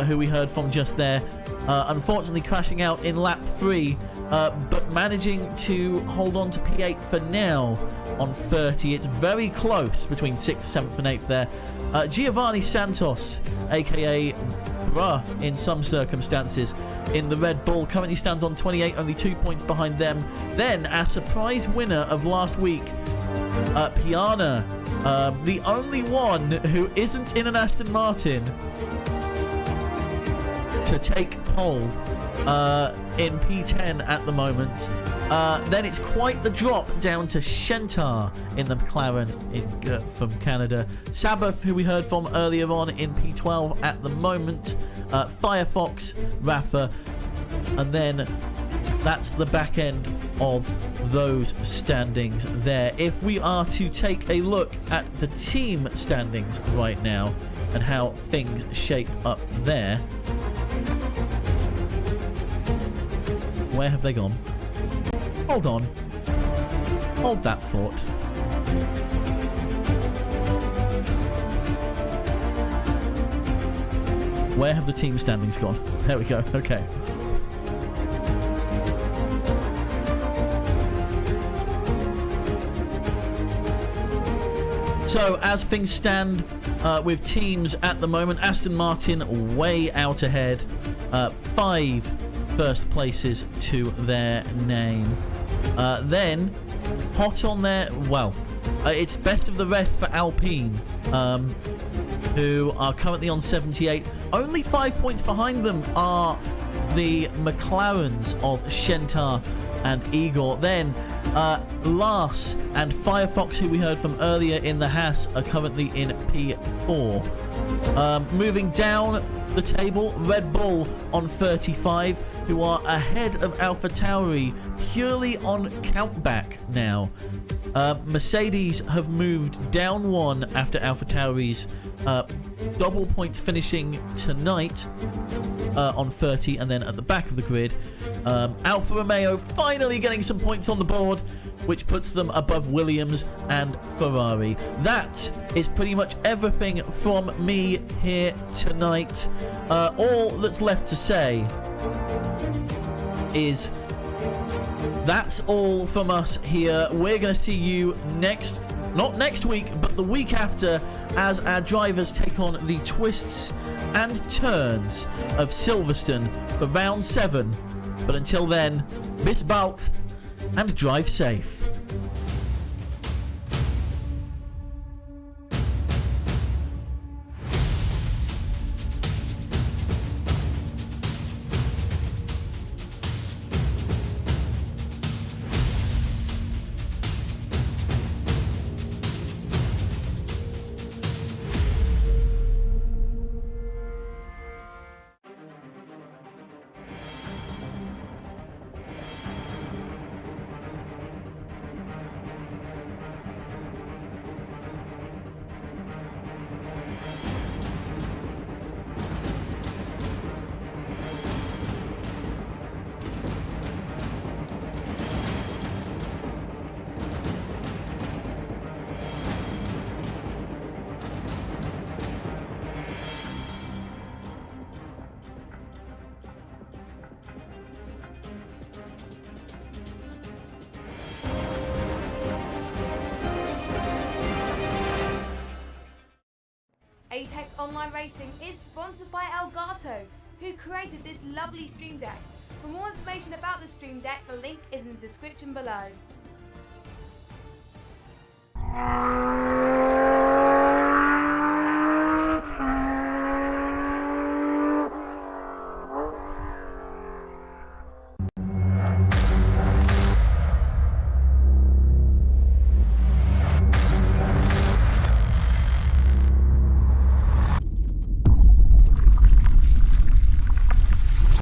Speaker 2: who we heard from just there, unfortunately crashing out in lap 3, but managing to hold on to P8 for now on 30. It's very close between 6th, 7th and 8th there. Giovanni Santos, aka Bruh in some circumstances, in the Red Bull, currently stands on 28, only 2 points behind them. Then our surprise winner of last week, Piana, the only one who isn't in an Aston Martin to take pole, in P10 at the moment. Then it's quite the drop down to Shentar in the McLaren from Canada. Sabbath, who we heard from earlier on, in P12 at the moment. Firefox, Rafa, and then that's the back end of those standings there. If we are to take a look at the team standings right now and how things shape up there. Where have they gone? Hold on. Hold that thought. Where have the team standings gone? There we go. Okay. So, as things stand with teams at the moment, Aston Martin way out ahead. 5 first places to their name. Then, hot on there, well, it's best of the rest for Alpine, who are currently on 78. Only 5 points behind them are the McLarens of Shentar and Igor. Then Lars and Firefox, who we heard from earlier in the Haas, are currently in P4. Moving down the table, Red Bull on 35, who are ahead of AlphaTauri purely on countback now. Mercedes have moved down one after AlphaTauri's double points finishing tonight on 30, and then at the back of the grid, Alfa Romeo finally getting some points on the board, which puts them above Williams and Ferrari. That is pretty much everything from me here tonight. All that's left to say is that's all from us here. We're going to see you not next week, but the week after, as our drivers take on the twists and turns of Silverstone for round 7. But until then, bis bald and drive safe.
Speaker 1: Apex Online Racing is sponsored by Elgato, who created this lovely stream deck. For more information about the stream deck, the link is in the description below.